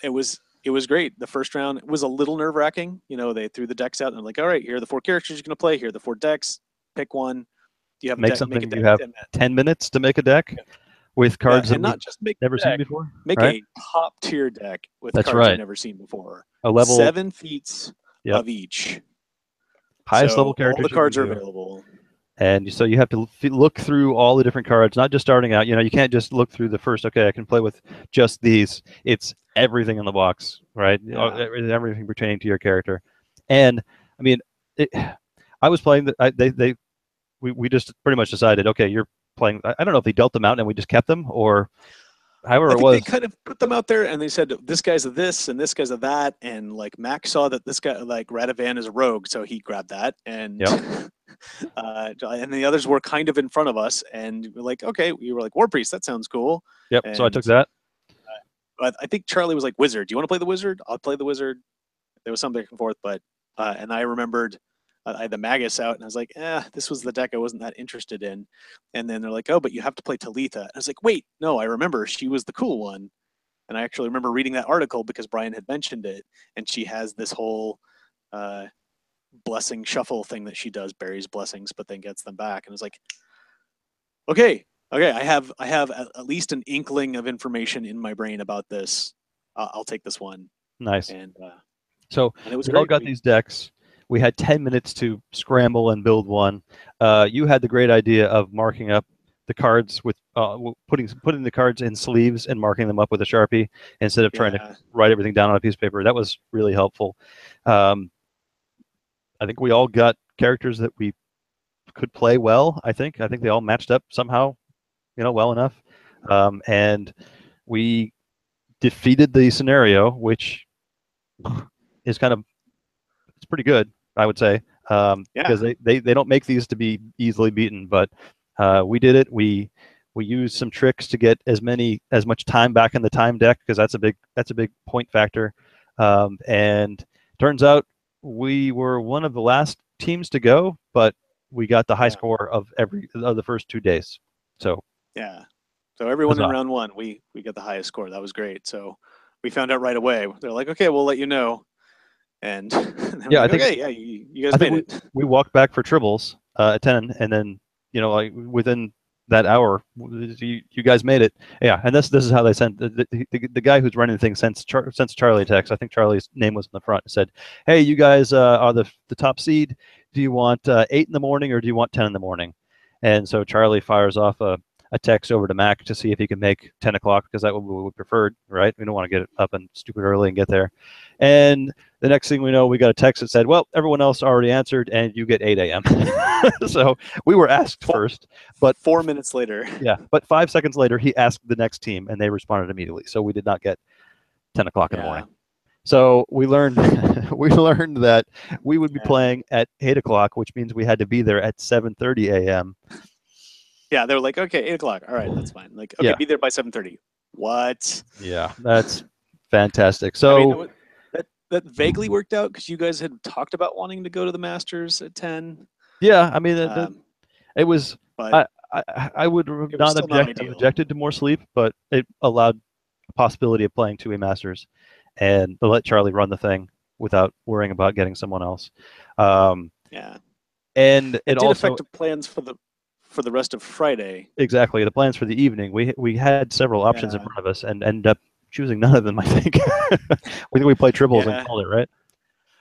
It was great. The first round was a little nerve wracking. They threw the decks out and they're like, all right, here are the 4 characters you're gonna play. Here are the 4 decks. Pick one. Do you have a Make deck? Make a something you deck in have 10 minutes. 10 minutes to make a deck with Yeah, cards that and we've not just make never a seen deck, before, make right? a top tier deck with That's cards you've right. never seen before. A level, 7 feats yep, of each. highest level So all the characters you can cards are do. available. And so you have to look through all the different cards, not just starting out. You can't just look through the first. Okay, I can play with just these. It's everything in the box, right? Yeah. Everything pertaining to your character. And I mean, it, I was playing. We just pretty much decided. Okay, you're playing. I don't know if they dealt them out and we just kept them, or however I it think they was. kind of put them out there and they said this guy's a this and this guy's a that, and like Mac saw that this guy like Radovan is a rogue, so he grabbed that, and Yep. and the others were kind of in front of us, and we're like, okay, we were like War Priest, that sounds cool, Yep. So I took and that. I think Charlie was like Wizard. Do you want to play the Wizard? I'll play the Wizard. There was some back and forth, but and I remembered I had the Magus out, and I was like, this was the deck I wasn't that interested in. And then they're like, oh, but you have to play Talitha. And I was like, wait, no, I remember she was the cool one. And I actually remember reading that article because Brian had mentioned it, and she has this whole uh, blessing shuffle thing that she does, buries blessings, but then gets them back. And it's like, okay, okay, I have at least an inkling of information in my brain about this. I'll take this one, Nice. and So it was we all great. got these decks. We had 10 minutes to scramble and build one. You had the great idea of marking up the cards with putting the cards in sleeves and marking them up with a Sharpie instead of trying to Yeah, write everything down on a piece of paper. That was really helpful. Um, I think we all got characters that we could play well. I think they all matched up somehow, well enough. And we defeated the scenario, which is kind of it's pretty good, I would say, yeah, because they don't make these to be easily beaten. But we did it. We used some tricks to get as much time back in the time deck because that's a big point factor. And turns out we were one of the last teams to go, but we got the high yeah, score of the first 2 days. So yeah. So everyone in huzzah. round one, we got the highest score. That was great. So we found out right away. They're like, okay, we'll let you know. And they were Yeah, like, okay, yeah, you guys I think made we it. we walked back for triples at 10, and then like within that hour. You guys made it. Yeah, and this is how they sent the guy who's running the thing sends Charlie a text. I think Charlie's name was in the front. Said, "Hey, you guys are the top seed. Do you want 8 in the morning or do you want 10 in the morning?" And so Charlie fires off a text over to Mac to see if he can make 10 o'clock because that's what we preferred, right? We don't want to get up and stupid early and get there. And the next thing we know, we got a text that said, "Well, everyone else already answered, and you get 8 a.m." So we were asked first, but 4 minutes later. yeah, but 5 seconds later, he asked the next team, and they responded immediately. So we did not get 10 o'clock in the morning. So we learned we learned that we would be playing at 8 o'clock, which means we had to be there at 7:30 a.m. Yeah, they were like, okay, 8 o'clock. All right, that's fine. Like, okay, be there by 7:30. What? Yeah, that's fantastic. So I mean, that vaguely worked out because you guys had talked about wanting to go to the Masters at 10. Yeah, I mean, it was. But I would not have objected to more sleep, but it allowed a possibility of playing 2A Masters, and to let Charlie run the thing without worrying about getting someone else. Yeah, and it did also affect the plans for the rest of Friday. Exactly, the plans for the evening. We had several options in front of us, and ended up choosing none of them. I think we played triples and called it, right?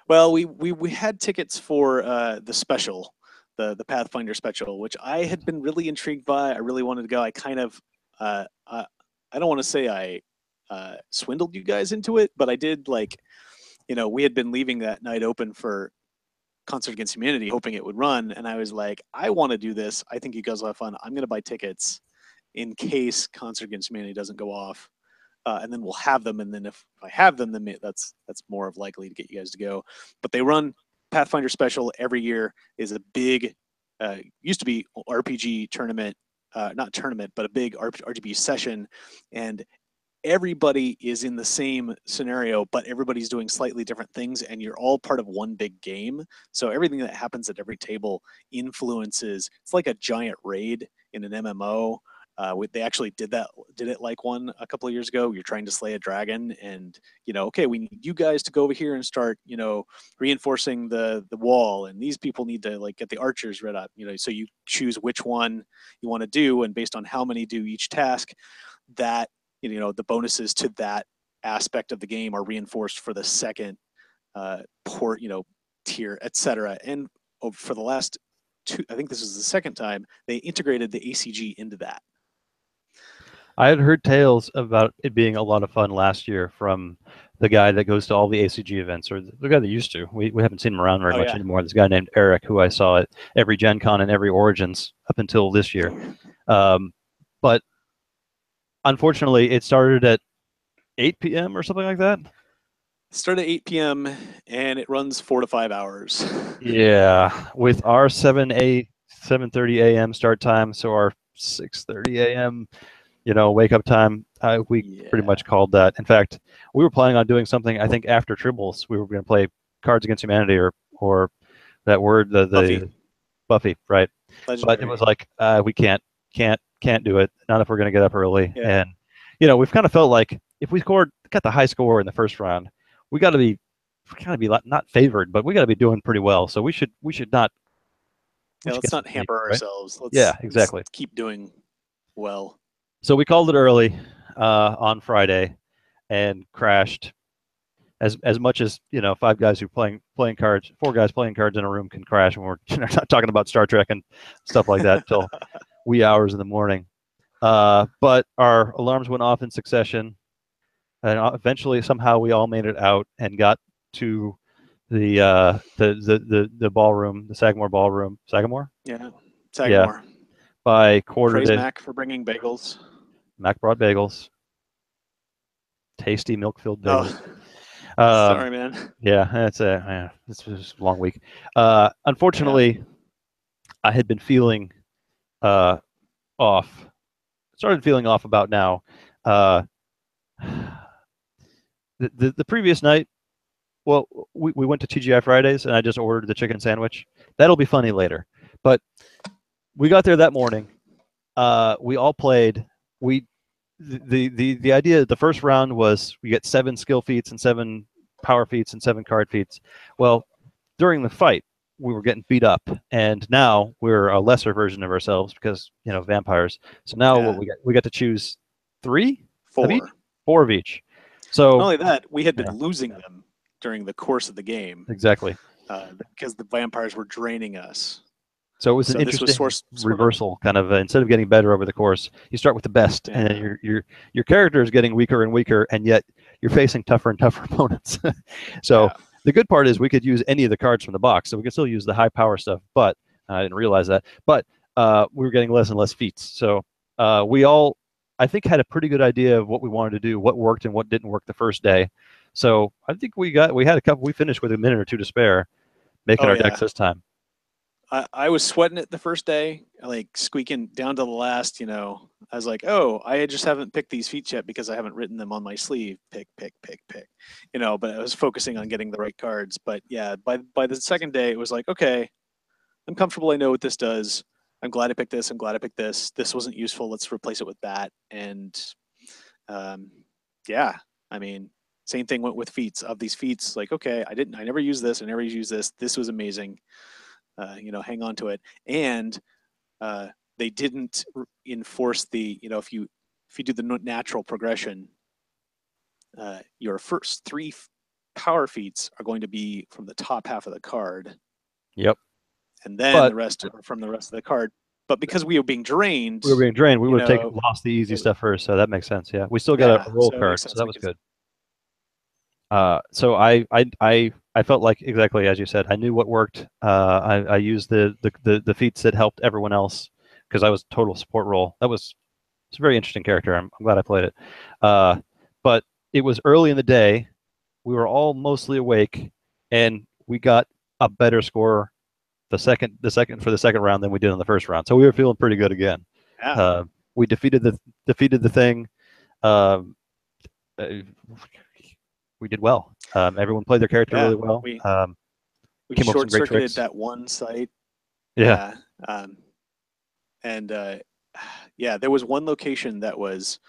Well, we had tickets for the special, the Pathfinder special, which I had been really intrigued by. I really wanted to go. I kind of I don't want to say I swindled you guys into it, but I did. Like, we had been leaving that night open for Concert Against Humanity, hoping it would run, and I was like, I want to do this. I think you guys will have fun. I'm going to buy tickets in case Concert Against Humanity doesn't go off. And then we'll have them. And then if I have them, then that's more of likely to get you guys to go. But they run Pathfinder Special every year. Is a big, used to be RPG tournament, not tournament, but a big RGB session. And everybody is in the same scenario, but everybody's doing slightly different things, and you're all part of one big game. So everything that happens at every table influences. It's like a giant raid in an MMO. They actually did it like one a couple of years ago. You're trying to slay a dragon, and okay, we need you guys to go over here and start, reinforcing the wall, and these people need to like get the archers read up. So you choose which one you want to do, and based on how many do each task, that the bonuses to that aspect of the game are reinforced for the second tier, etc. And for the last two, I think this is the second time they integrated the ACG into that. I had heard tales about it being a lot of fun last year from the guy that goes to all the ACG events, or the guy that used to. We haven't seen him around very much anymore. This guy named Eric, who I saw at every GenCon and every Origins up until this year. But unfortunately, it started at 8 p.m. or something like that. Started at 8 p.m. and it runs 4 to 5 hours. Yeah, with our 7:30 a.m. start time, so our 6:30 a.m. wake up time, we pretty much called that. In fact, we were planning on doing something. I think after triples, we were going to play Cards Against Humanity or that word, the Buffy, right? Legendary. But it was like we can't do it. Not if we're going to get up early. Yeah. And we've kind of felt like if we got the high score in the first round, we got to be not favored, but we got to be doing pretty well. So we should not. Let's not hamper ourselves. Right? Let's, exactly. Let's keep doing well. So we called it early on Friday, and crashed. As much as 5 guys who playing cards, 4 guys playing cards in a room can crash, and we're not talking about Star Trek and stuff like that until wee hours in the morning. But our alarms went off in succession, and eventually somehow we all made it out and got to the ballroom, the Sagamore ballroom. Sagamore? Yeah, Sagamore. Yeah. By quarter Praise to Mac for bringing bagels. Mac brought bagels. Tasty milk-filled bagels. Sorry, man. Yeah, it's a long week. Unfortunately, I had been feeling off. Started feeling off about now. The previous night, well, we went to TGI Fridays, and I just ordered the chicken sandwich. That'll be funny later. But we got there that morning. We all played. The idea, the first round was we get 7 skill feats and 7 power feats and 7 card feats. Well, during the fight, we were getting beat up, and now we're a lesser version of ourselves because vampires. So now what Yeah, we got to choose three of each, four. four of each. Not So only that, we had been yeah, losing them during the course of the game exactly. because the vampires were draining us. So it was an So this was interesting sort of reversal, kind of. Instead of getting better over the course, you start with the best, and then yeah, your character is getting weaker and weaker, and yet you're facing tougher and tougher opponents. So yeah, the good part is we could use any of the cards from the box, so we could still use the high power stuff. But I didn't realize that. But we were getting less and less feats. So we all, I think, had a pretty good idea of what we wanted to do, what worked and what didn't work the first day. So I think we had a couple. We finished with a minute or two to spare, making oh our decks yeah. this time. I was sweating it the first day, like squeaking down to the last. I was like, oh, I just haven't picked these feats yet because I haven't written them on my sleeve. Pick, pick, pick, pick. But I was focusing on getting the right cards. But yeah, by the second day, it was like, okay, I'm comfortable. I know what this does. I'm glad I picked this. I'm glad I picked this. This wasn't useful. Let's replace it with that. And um, yeah, I mean, same thing went with feats. Of these feats, like, okay, I never used this. I never used this. This was amazing. Hang on to it. And uh, they didn't enforce if you do the natural progression, your first three power feats are going to be from the top half of the card, Yep. and then But the rest are from the rest of the card. But because we were being drained, we were being drained. We you would have know, lost the easy it, stuff first, so that makes sense. Yeah, we still got a yeah, roll so it card, makes so sense that was because good. So I felt like exactly as you said. I knew what worked. I used the feats that helped everyone else because I was total support role. It's a very interesting character. I'm glad I played it. Uh, but it was early in the day. We were all mostly awake, and we got a better score the second for the second round than we did in the first round. So we were feeling pretty good again. yeah, Uh, we defeated the thing. Um, uh, we did well. Everyone played their character yeah, really well. we Came up with some short great circuited tricks. that one site. Yeah. Yeah, and yeah, there was one location that was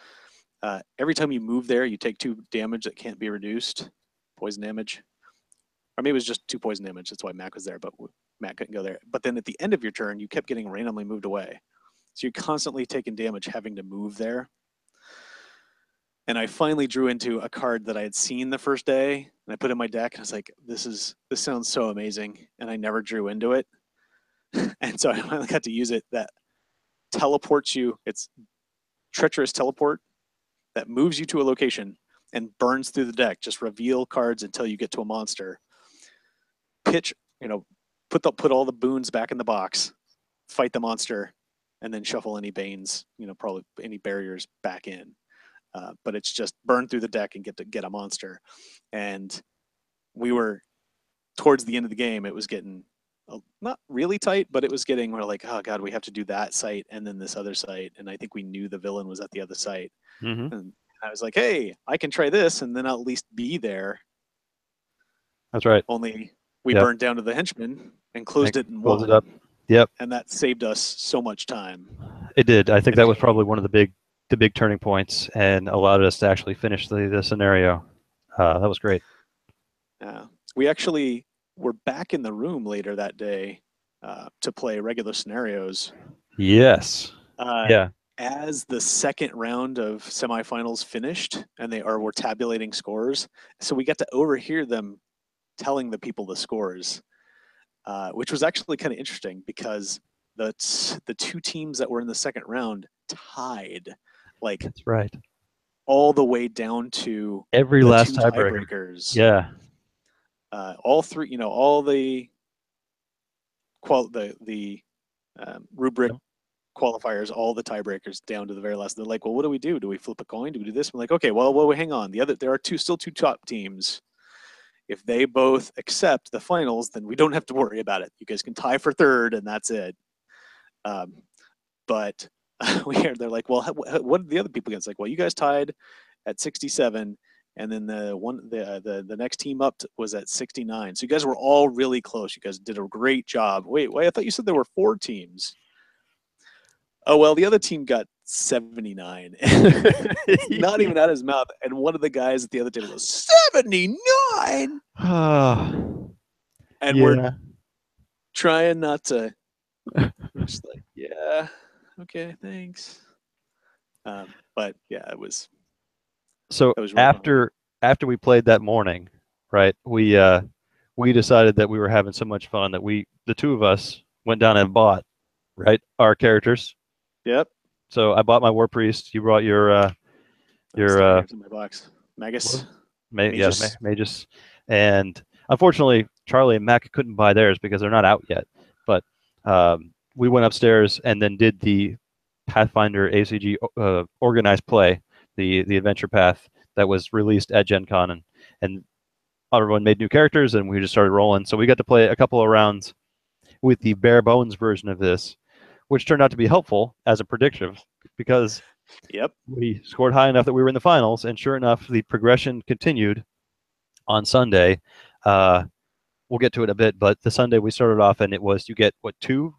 every time you move there, you take 2 damage that can't be reduced, poison damage, or maybe it was just 2 poison damage. That's why Mac was there, but Mac couldn't go there. But then at the end of your turn, you kept getting randomly moved away, so you're constantly taking damage having to move there. And I finally drew into a card that I had seen the first day, and I put in my deck, and I was like, this sounds so amazing," and I never drew into it, and so I finally got to use it. That teleports you. It's treacherous teleport that moves you to a location and burns through the deck. Just reveal cards until you get to a monster. Pitch, put all the boons back in the box, fight the monster, and then shuffle any banes, probably any barriers back in. But it's just burn through the deck and get a monster. And we were towards the end of the game. It was getting not really tight, but it was getting. We're like, oh god, we have to do that site and then this other site. And I think we knew the villain was at the other site. Mm-hmm. And I was like, hey, I can try this, and then I'll at least be there. That's right. Only we Yep. burned down to the henchman and And closed it in close it up. one, Yep. and that saved us so much time. It did. I think And that was probably one of the big turning points and allowed us to actually finish the scenario. That was great. we actually were back in the room later that day to play regular scenarios. Yes. Uh, Yeah. as the second round of semifinals finished, and were tabulating scores, so we got to overhear them telling the people the scores, which was actually kind of interesting because the two teams that were in the second round tied, like That's right. all the way down to Every the last two tiebreaker. tiebreakers. Yeah. All three, all the rubric Yep. qualifiers, all the tiebreakers down to the very last. They're like, well, what do we do? Do we flip a coin? Do we do this? I'm like, okay, well, hang on. There are still two top teams. If they both accept the finals, then we don't have to worry about it. You guys can tie for third, and that's it. Um, but they're like, well, what did the other people get? It's like, well, you guys tied at 67, and then the next team up was at 69. So you guys were all really close. You guys did a great job. Wait, I thought you said there were 4 teams. Oh well, the other team got 79. It's not even out of his mouth. And one of the guys at the other table goes, 79? And we're Yeah. trying not to. Just like, yeah, okay, thanks. But yeah, So that was really fun. after we played that morning, right? We decided that we were having so much fun that the two of us went down and bought, right, our characters. Yep. So I bought my war priest. You brought I'm your staring at it in my box. what? Magus. Yeah, Magus. Magus, and unfortunately, Charlie and Mac couldn't buy theirs because they're not out yet. But we went upstairs and then did the Pathfinder ACG organized play, the adventure path that was released at GenCon, and everyone made new characters and we just started rolling. So we got to play a couple of rounds with the bare bones version of this, which turned out to be helpful as a predictive because Yep. we scored high enough that we were in the finals, and sure enough, the progression continued on Sunday. We'll get to it in a bit, but the Sunday we started off, and it was you get what two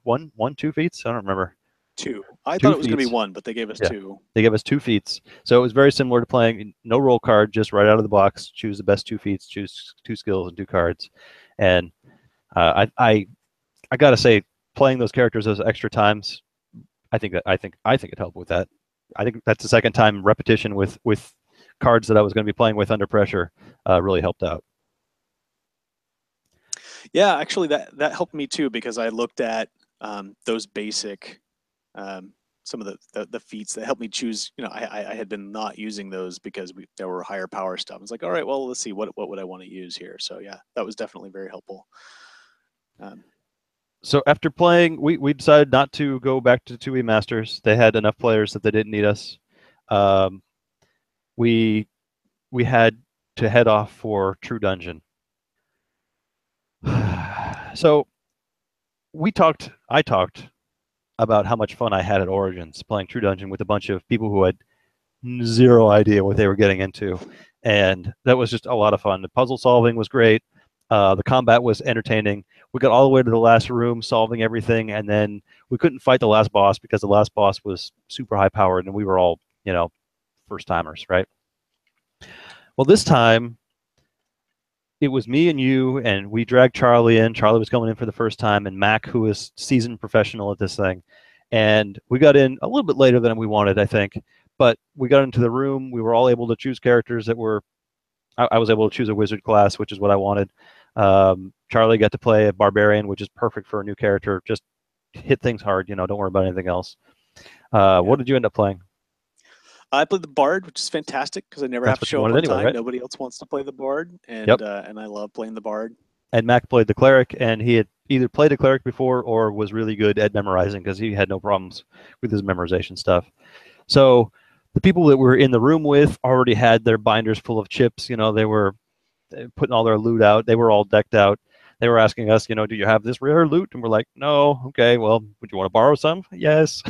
feats? I don't remember. Two. I thought Two it was going to be feats. one, but they gave us Yeah, two. they gave us two feats, so it was very similar to playing no roll card, just right out of the box. Choose the best two feats, choose two skills and two cards, and I gotta say, playing those characters those extra times, I think it helped with that. I think that's the second time repetition with cards that I was going to be playing with under pressure really helped out. Yeah, actually, that helped me too because I looked at those basic some of the feats that helped me choose. I had been not using those because there were higher power stuff. I was like, all right, well, let's see what would I want to use here. So yeah, that was definitely very helpful. So after playing, we decided not to go back to 2E Masters. They had enough players that they didn't need us. We had to head off for True Dungeon. So I talked about how much fun I had at Origins playing True Dungeon with a bunch of people who had zero idea what they were getting into, and that was just a lot of fun. The puzzle solving was great. The combat was entertaining. We got all the way to the last room, solving everything, and then we couldn't fight the last boss because the last boss was super high powered, and we were all, first timers, right? Well, this time it was me and you, and we dragged Charlie in. Charlie was coming in for the first time, and Mac, who is seasoned professional at this thing. And we got in a little bit later than we wanted, I think. But we got into the room. We were all able to choose characters that were. I was able to choose a wizard class, which is what I wanted. Charlie got to play a barbarian, which is perfect for a new character. Just hit things hard, don't worry about anything else. Yeah. What did you end up playing? I played the Bard, which is fantastic because I never That's have to what you show up wanted on anyway, time. right? Nobody else wants to play the Bard, and Yep. And I love playing the Bard. And Mac played the cleric, and he had either played a cleric before or was really good at memorizing because he had no problems with his memorization stuff. So the people that we were in the room with already had their binders full of chips. They were putting all their loot out. They were all decked out. They were asking us, do you have this rare loot? And we're like, no. Okay, well, would you want to borrow some? Yes.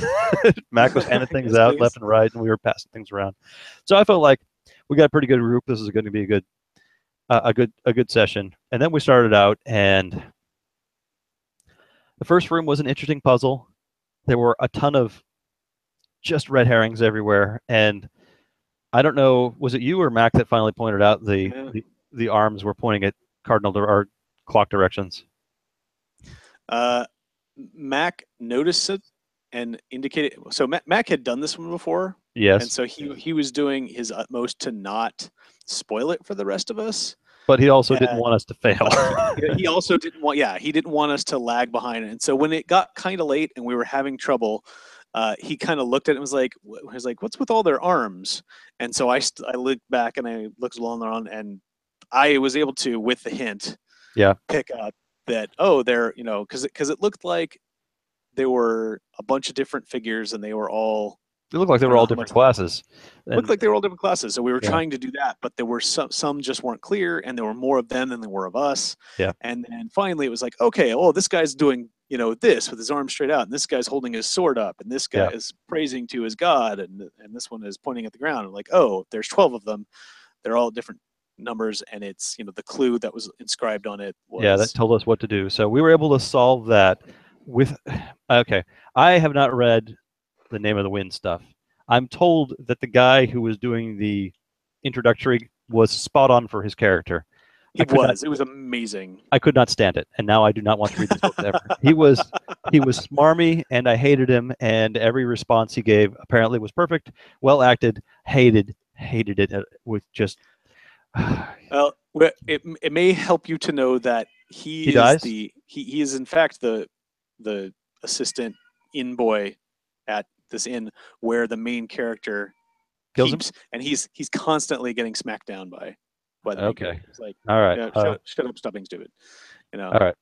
Mac was handing things Yes, out please. left and right, and we were passing things around. So I felt like we got a pretty good group. This is going to be a good session. And then we started out, and the first room was an interesting puzzle. There were a ton of just red herrings everywhere, and I don't know, was it you or Mac that finally pointed out the arms were pointing at cardinal or clock directions? Mac noticed it and indicated. So Mac had done this one before, Yes. and so he was doing his utmost to not spoil it for the rest of us. But he also didn't want us to fail. He also didn't want, he didn't want us to lag behind. And so when it got kind of late and we were having trouble, he kind of looked at it and was like, what's with all their arms? And so I looked back and I looked along around, and I was able to, with the hint, pick up that, they're, because it looked like there were a bunch of different figures and they were all. It looked like they were all different classes. Looked like they were all different classes. So we were trying to do that, but there were some just weren't clear, and there were more of them than there were of us. Yeah. And then finally it was like, okay, this guy's doing, this with his arm straight out, and this guy's holding his sword up, and this guy is praising to his god, and this one is pointing at the ground. I'm like, there's 12 of them. They're all different numbers, and it's, the clue that was inscribed on it was. that told us what to do. So we were able to solve that with, okay, I have not read the Name of the Wind stuff. I'm told that the guy who was doing the introductory was spot on for his character. It was. It was amazing. I could not stand it, and now I do not want to read these books ever. He was smarmy, and I hated him. And every response he gave apparently was perfect, well acted. Hated it with just. Well, it may help you to know that He dies, he is in fact the assistant inn boy at this inn where the main character kills him. keeps, and he's constantly getting smacked down by the main Okay, character. It's like, all right, yeah, shut up, stop being stupid. You know. all right.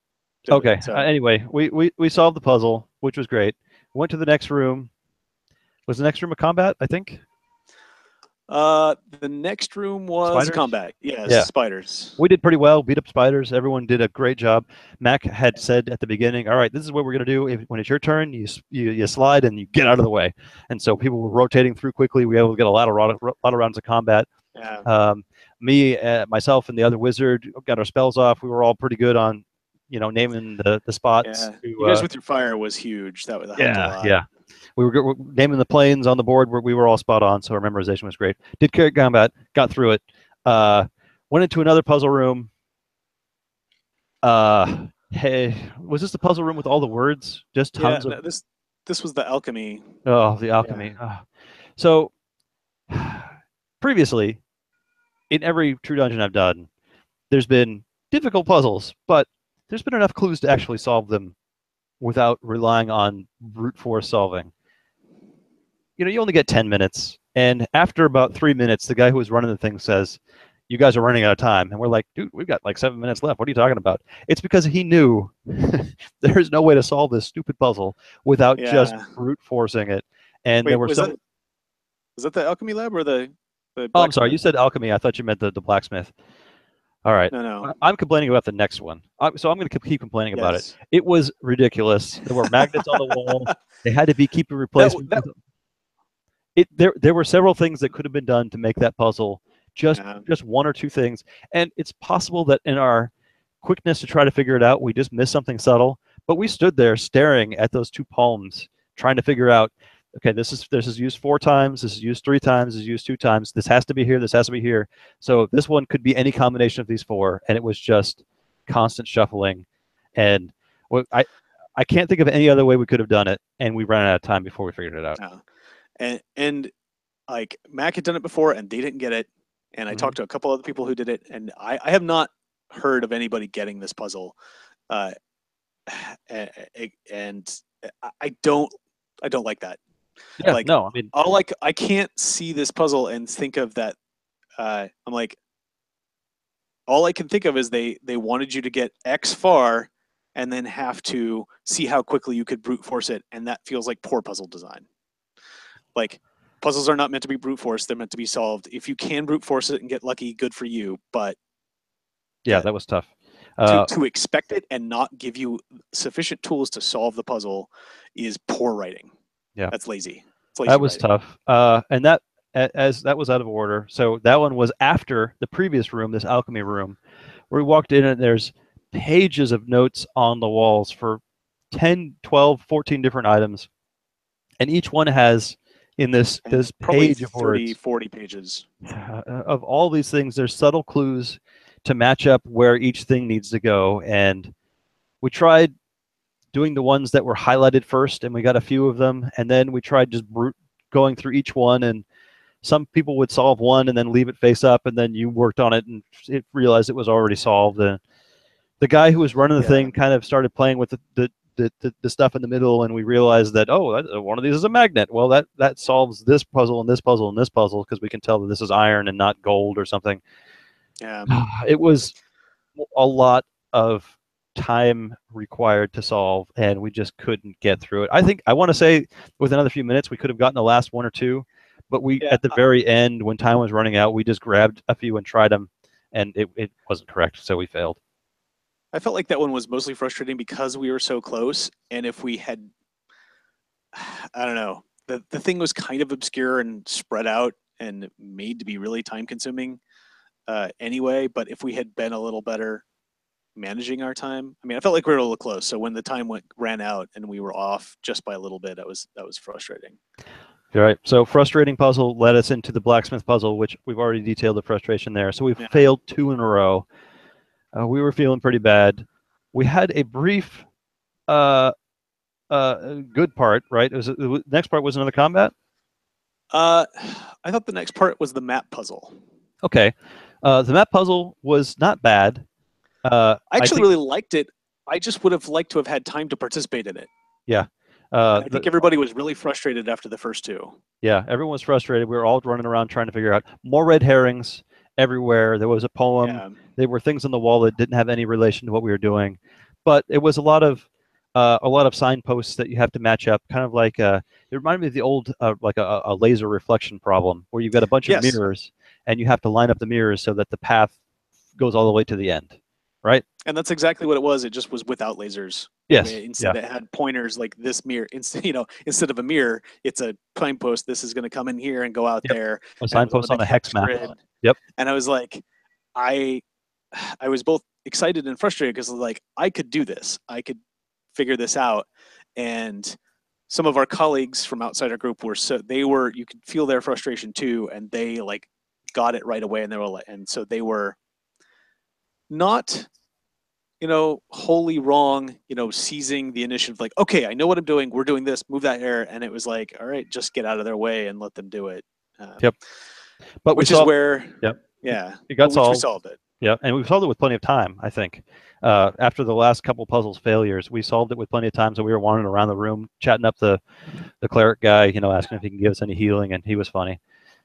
Okay. Anyway, we solved the puzzle, which was great. Went to the next room. Was the next room a combat? I think The next room was spiders. combat. Yes, Yeah, spiders. we did pretty well. Beat up spiders. Everyone did a great job. Mac had said at the beginning, "All right, this is what we're gonna do. When it's your turn, you slide and you get out of the way." And so people were rotating through quickly. We were able to get a lot of rounds of combat. Yeah. Um, me, myself, and the other wizard got our spells off. We were all pretty good on, naming the spots. Yeah. You guys with your fire was huge. That helped a Yeah, lot. yeah. We were naming the planes on the board. We were all spot on, so our memorization was great. Did carry combat, got through it. Went into another puzzle room. Hey, was this the puzzle room with all the words? Just Yeah. tons of. No, this was the alchemy. Oh, the Yeah. alchemy. So previously, in every true dungeon I've done, there's been difficult puzzles, but there's been enough clues to actually solve them without relying on brute force solving. You only get 10 minutes. And after about 3 minutes, the guy who was running the thing says, "You guys are running out of time." And we're like, "Dude, we've got like 7 minutes left. What are you talking about?" It's because he knew there's no way to solve this stupid puzzle without just Yeah. brute forcing it. And there Wait, were some. was that the alchemy lab or the Oh, I'm sorry. You blacksmith? said alchemy. I thought you meant the blacksmith. All right. No, no. I'm complaining about the next one. So I'm going to keep complaining about it. Yes. It was ridiculous. There were magnets on the wall. They had to be keep that replaced. that There were several things that could have been done to make that puzzle just yeah. just one or two things. And it's possible that in our quickness to try to figure it out, we just missed something subtle. But we stood there staring at those two palms, trying to figure out, okay, this is used 4 times, this is used 3 times, this is used 2 times, this has to be here, this has to be here. So this one could be any combination of these 4, and it was just constant shuffling. And I can't think of any other way we could have done it, and we ran out of time before we figured it out. And like Mac had done it before and they didn't get it, and I talked to a couple other people who did it, and I have not heard of anybody getting this puzzle, uh, and I don't like that. Yeah, Like, no, I mean, I can't see this puzzle and think of that. I'm like, all I can think of is they wanted you to get X far and then have to see how quickly you could brute force it, and that feels like poor puzzle design. Like, puzzles are not meant to be brute force; they're meant to be solved. If you can brute force it and get lucky, good for you. But yeah, that was tough. to expect it and not give you sufficient tools to solve the puzzle is poor writing. Yeah, that's lazy. It's lazy that was writing. tough. And as that was out of order. So that one was after the previous room, this alchemy room, where we walked in and there's pages of notes on the walls for 10, 12, 14 different items. And each one has in this Probably page of 30, words 40 pages. of all these things. There's subtle clues to match up where each thing needs to go. And we tried doing the ones that were highlighted first, and we got a few of them. And then we tried just going through each one, and some people would solve one and then leave it face up, and then you worked on it and realized it was already solved. And the guy who was running the thing kind of started playing with the stuff in the middle, and we realized that, one of these is a magnet. Well, that solves this puzzle and this puzzle and this puzzle, because we can tell that this is iron and not gold or something. Yeah. It was a lot of time required to solve, and we just couldn't get through it. I want to say with another few minutes we could have gotten the last one or two, but at the very end, when time was running out, we just grabbed a few and tried them, and it wasn't correct, so we failed. I felt like that one was mostly frustrating because we were so close, and if we had, I don't know, the thing was kind of obscure and spread out and made to be really time consuming anyway. But if we had been a little better managing our time, I mean, I felt like we were a little close. So when the time ran out and we were off just by a little bit, that was frustrating. All right. So frustrating puzzle led us into the blacksmith puzzle, which we've already detailed the frustration there. So we've failed 2 in a row. We were feeling pretty bad. We had a brief uh, good part, right? The next part was another combat. Uh, I thought the next part was the map puzzle. Okay, the map puzzle was not bad. I I actually think, really liked it. I just would have liked to have had time to participate in it. yeah, And I think everybody was really frustrated after the first two. yeah, everyone was frustrated. We were all running around trying to figure out more red herrings everywhere. There was a poem. Yeah. There were things on the wall that didn't have any relation to what we were doing, but it was a lot of signposts that you have to match up. Kind of like it reminded me of the old like a laser reflection problem where you've got a bunch of Yes. mirrors and you have to line up the mirrors so that the path goes all the way to the end, right? And that's exactly what it was. It just was without lasers. Yes. Instead, Yeah. it had pointers like this mirror. Instead of a mirror, it's a signpost. This is going to come in here and go out Yep. there. A And it was on signpost a on big a hex hex map. grid. Yep. And I was like, I, I was both excited and frustrated because like I could do this. I could figure this out. And some of our colleagues from outside our group you could feel their frustration too, and they like got it right away, and they were like, and so they were not wholly wrong, seizing the initiative, like, okay, I know what I'm doing. We're doing this, move that air. And it was like, all right, just get out of their way and let them do it. Yep. But we Which is saw. where, Yep. yeah, It but got which we solved. solved it. Yeah, and we solved it with plenty of time, I think. After the last couple puzzles failures, we solved it with plenty of time. So we were wandering around the room, chatting up the cleric guy, asking if he can give us any healing, and he was funny.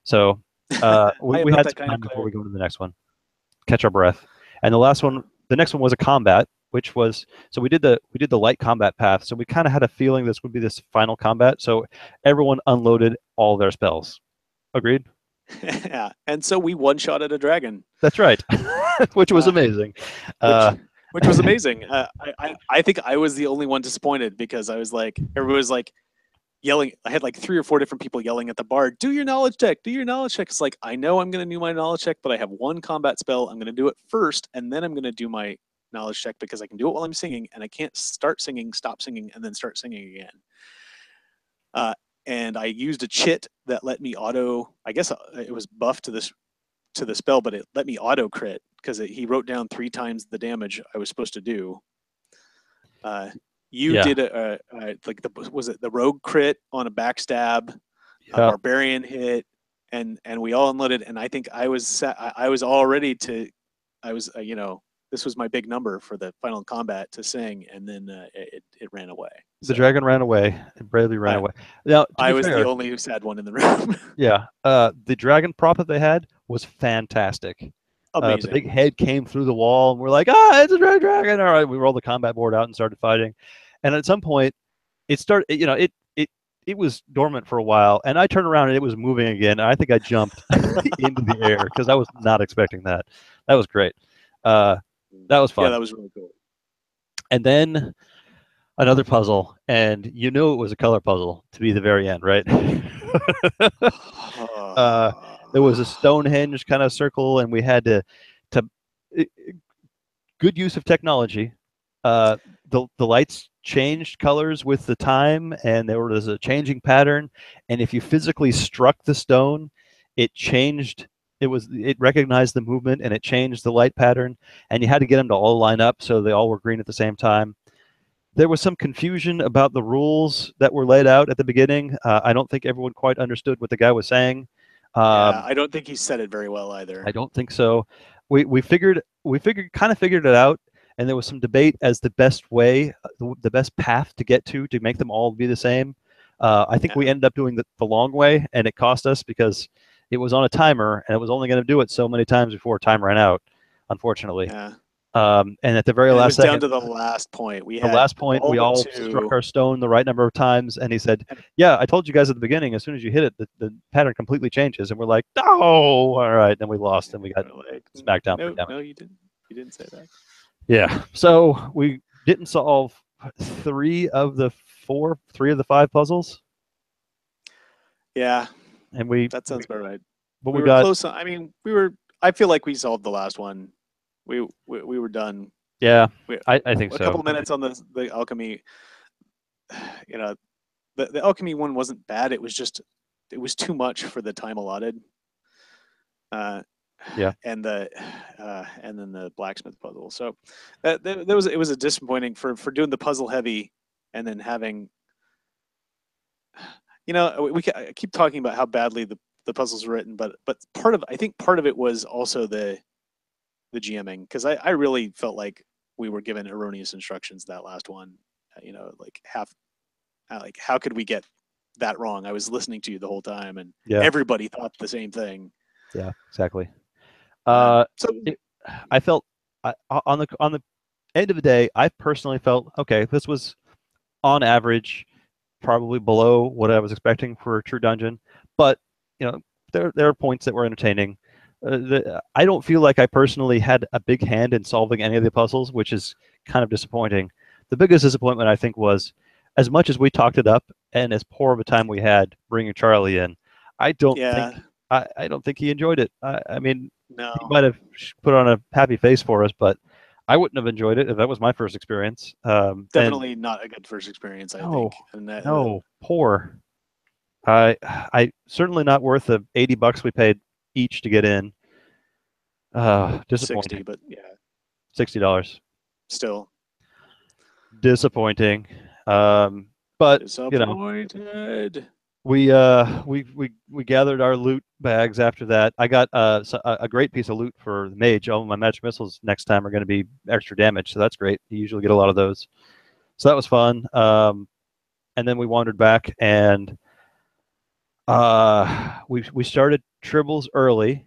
So I am we not had that some kind of time before we cleric. go to the next one, catch our breath. And the next one was a combat, which was so we did the light combat path. So we kind of had a feeling this would be this final combat. So everyone unloaded all their spells. Agreed. Yeah, and so we one shot at a dragon, That's right, which was uh, amazing. which Uh, which was amazing. I think I was the only one disappointed because I was like, everybody was like, yelling. I had like 3 or 4 different people yelling at the bar, do your knowledge check, do your knowledge check. It's like, I know I'm going to do my knowledge check, but I have one combat spell. I'm going to do it first, and then I'm going to do my knowledge check because I can do it while I'm singing, and I can't start singing, stop singing, and then start singing again. And I used a chit that let me auto, I guess it was buffed to the spell, but it let me auto crit because he wrote down 3 times the damage I was supposed to do. You yeah, did like was it the rogue crit on a backstab, a yeah. barbarian hit, and we all unloaded. And I think I was all ready to, I was this was my big number for the final combat to sing, and then it ran away. The So dragon ran away. It bravely ran I away. Now, to I be was the fair, only sad one in the room. yeah, the dragon prop that they had was fantastic. The big Amazing. head came through the wall, and we're like, "Ah, it's a dragon!" All right, we rolled the combat board out and started fighting. And at some point, it started. It was dormant for a while, and I turned around and it was moving again. And I think I jumped into the air because I was not expecting that. That was great. Uh, that was Yeah, fun. that was really cool. And then another puzzle, and you knew it was a color puzzle to be the very end, right? uh, there was a Stonehenge kind of circle, and we had to good use of technology. Uh, the lights changed colors with the time, and there was a changing pattern. And if you physically struck the stone, it changed. It recognized the movement and it changed the light pattern. And you had to get them to all line up so they all were green at the same time. There was some confusion about the rules that were laid out at the beginning. I don't think everyone quite understood what the guy was saying. Yeah, Um, I don't think he said it very well I either. don't think so. We kind of figured it out, and there was some debate as the best way, the best path to get to make them all be the same. I think we Yeah, ended up doing the long way, and it cost us because it was on a timer, and it was only going to do it so many times before time ran out, unfortunately. yeah. And at the very And it last was down second, to the last point. We the had last point, all we but all struck two. our stone the right number of times, and he said, And "Yeah, I told you guys at the beginning. As soon as you hit it, the pattern completely changes." And we're like, "No, all right." Then we lost, and we got we're like, smacked down for no, damage. no, you didn't. You didn't say that. Yeah. So we didn't solve three of the five puzzles, Yeah, and that sounds about right. but We we were got close. I mean, we were. I feel like we solved the last one. We were done. yeah. We, I think a couple so. of minutes on the alchemy. You know, the alchemy one wasn't bad. It was just it was too much for the time allotted. Yeah. And then the blacksmith puzzle. So that was it was a disappointing for doing the puzzle heavy and then having I keep talking about how badly the puzzles are written, but I think part of it was also the GMing because I really felt like we were given erroneous instructions that last one. Like like how could we get that wrong? I was listening to you the whole time, and Yeah. everybody thought the same thing. Yeah. Exactly. So It, I felt on the end of the day, I personally felt okay. This was on average probably below what I was expecting for a true dungeon, but you know there are points that were entertaining. I don't feel like I personally had a big hand in solving any of the puzzles, which is kind of disappointing. The biggest disappointment I think was as much as we talked it up and as poor of a time we had bringing Charlie in, I don't yeah, think I don't think he enjoyed it. I mean, he no, might have put on a happy face for us, but I wouldn't have enjoyed it if that was my first experience. And definitely not a good first experience. I no, think, and that no, poor. I certainly not worth the $80 we paid each to get in. 60, Disappointing. but yeah, $60. still Disappointing. But you know, disappointed. we gathered our loot bags after that. I got a great piece of loot for the mage. All of my magic missiles next time are going to be extra damage, so that's great. You usually get a lot of those, so that was fun. And then we wandered back, and we started tribbles early,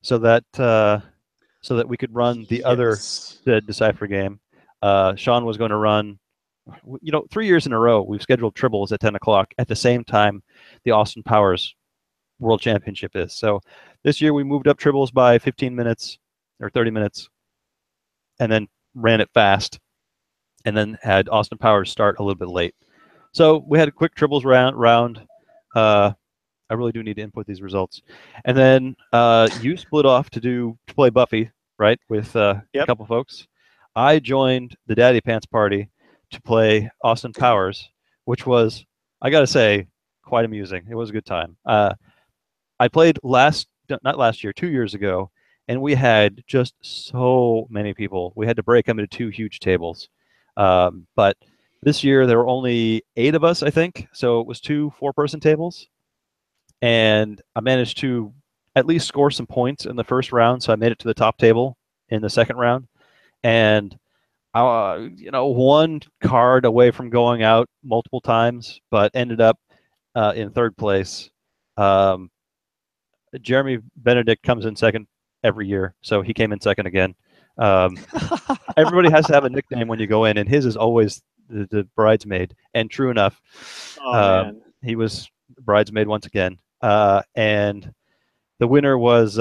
so that we could run the other Yes. Decipher game. Sean was going to run. 3 years in a row we've scheduled tribbles at 10 o'clock at the same time the Austin Powers World Championship is. So this year we moved up tribbles by 15 minutes or 30 minutes, and then ran it fast, and then had Austin Powers start a little bit late. So we had a quick tribbles round. Uh, I really do need to input these results. And then you split off to play Buffy, right, with a Yep. couple folks. I joined the Daddy Pants party to play Austin Powers, which was, I got to say, quite amusing. It was a good time. I played not last year, 2 years ago, and we had just so many people. We had to break them into two huge tables. But this year there were only 8 of us, I think. So it was two 4-person tables, and I managed to at least score some points in the first round. So I made it to the top table in the second round, and one card away from going out multiple times, but ended up in third place. Um, Jeremy Benedict comes in second every year, so he came in second again. Everybody has to have a nickname when you go in, and his is always the bridesmaid. And true enough, Oh man. he was bridesmaid once again. And the winner was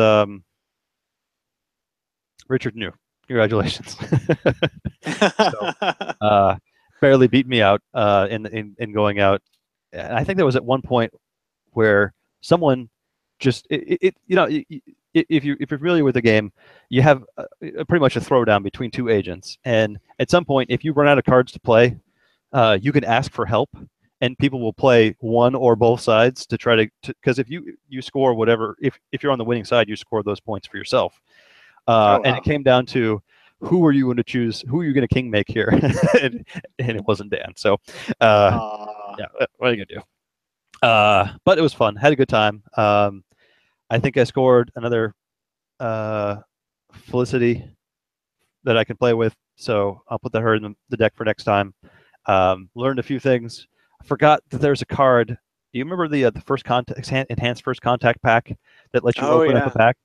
Richard New. Congratulations. So barely beat me out in going out. And I think there was at one point where someone just if you're familiar with the game, you have pretty much a throwdown between two agents, and at some point, if you run out of cards to play, you can ask for help, and people will play one or both sides to try to because if you score whatever, if you're on the winning side, you score those points for yourself. Oh And it wow. came down to who are you going to choose? Who are you going to king make here? And it wasn't Dan. So, Uh, yeah, what are you going to do? But it was fun. Had a good time. I think I scored another Felicity that I can play with, so I'll put her in the deck for next time. Learned a few things. I forgot that there's a card. Do you remember the first contact enhanced first contact pack that lets you oh open up a yeah. pack?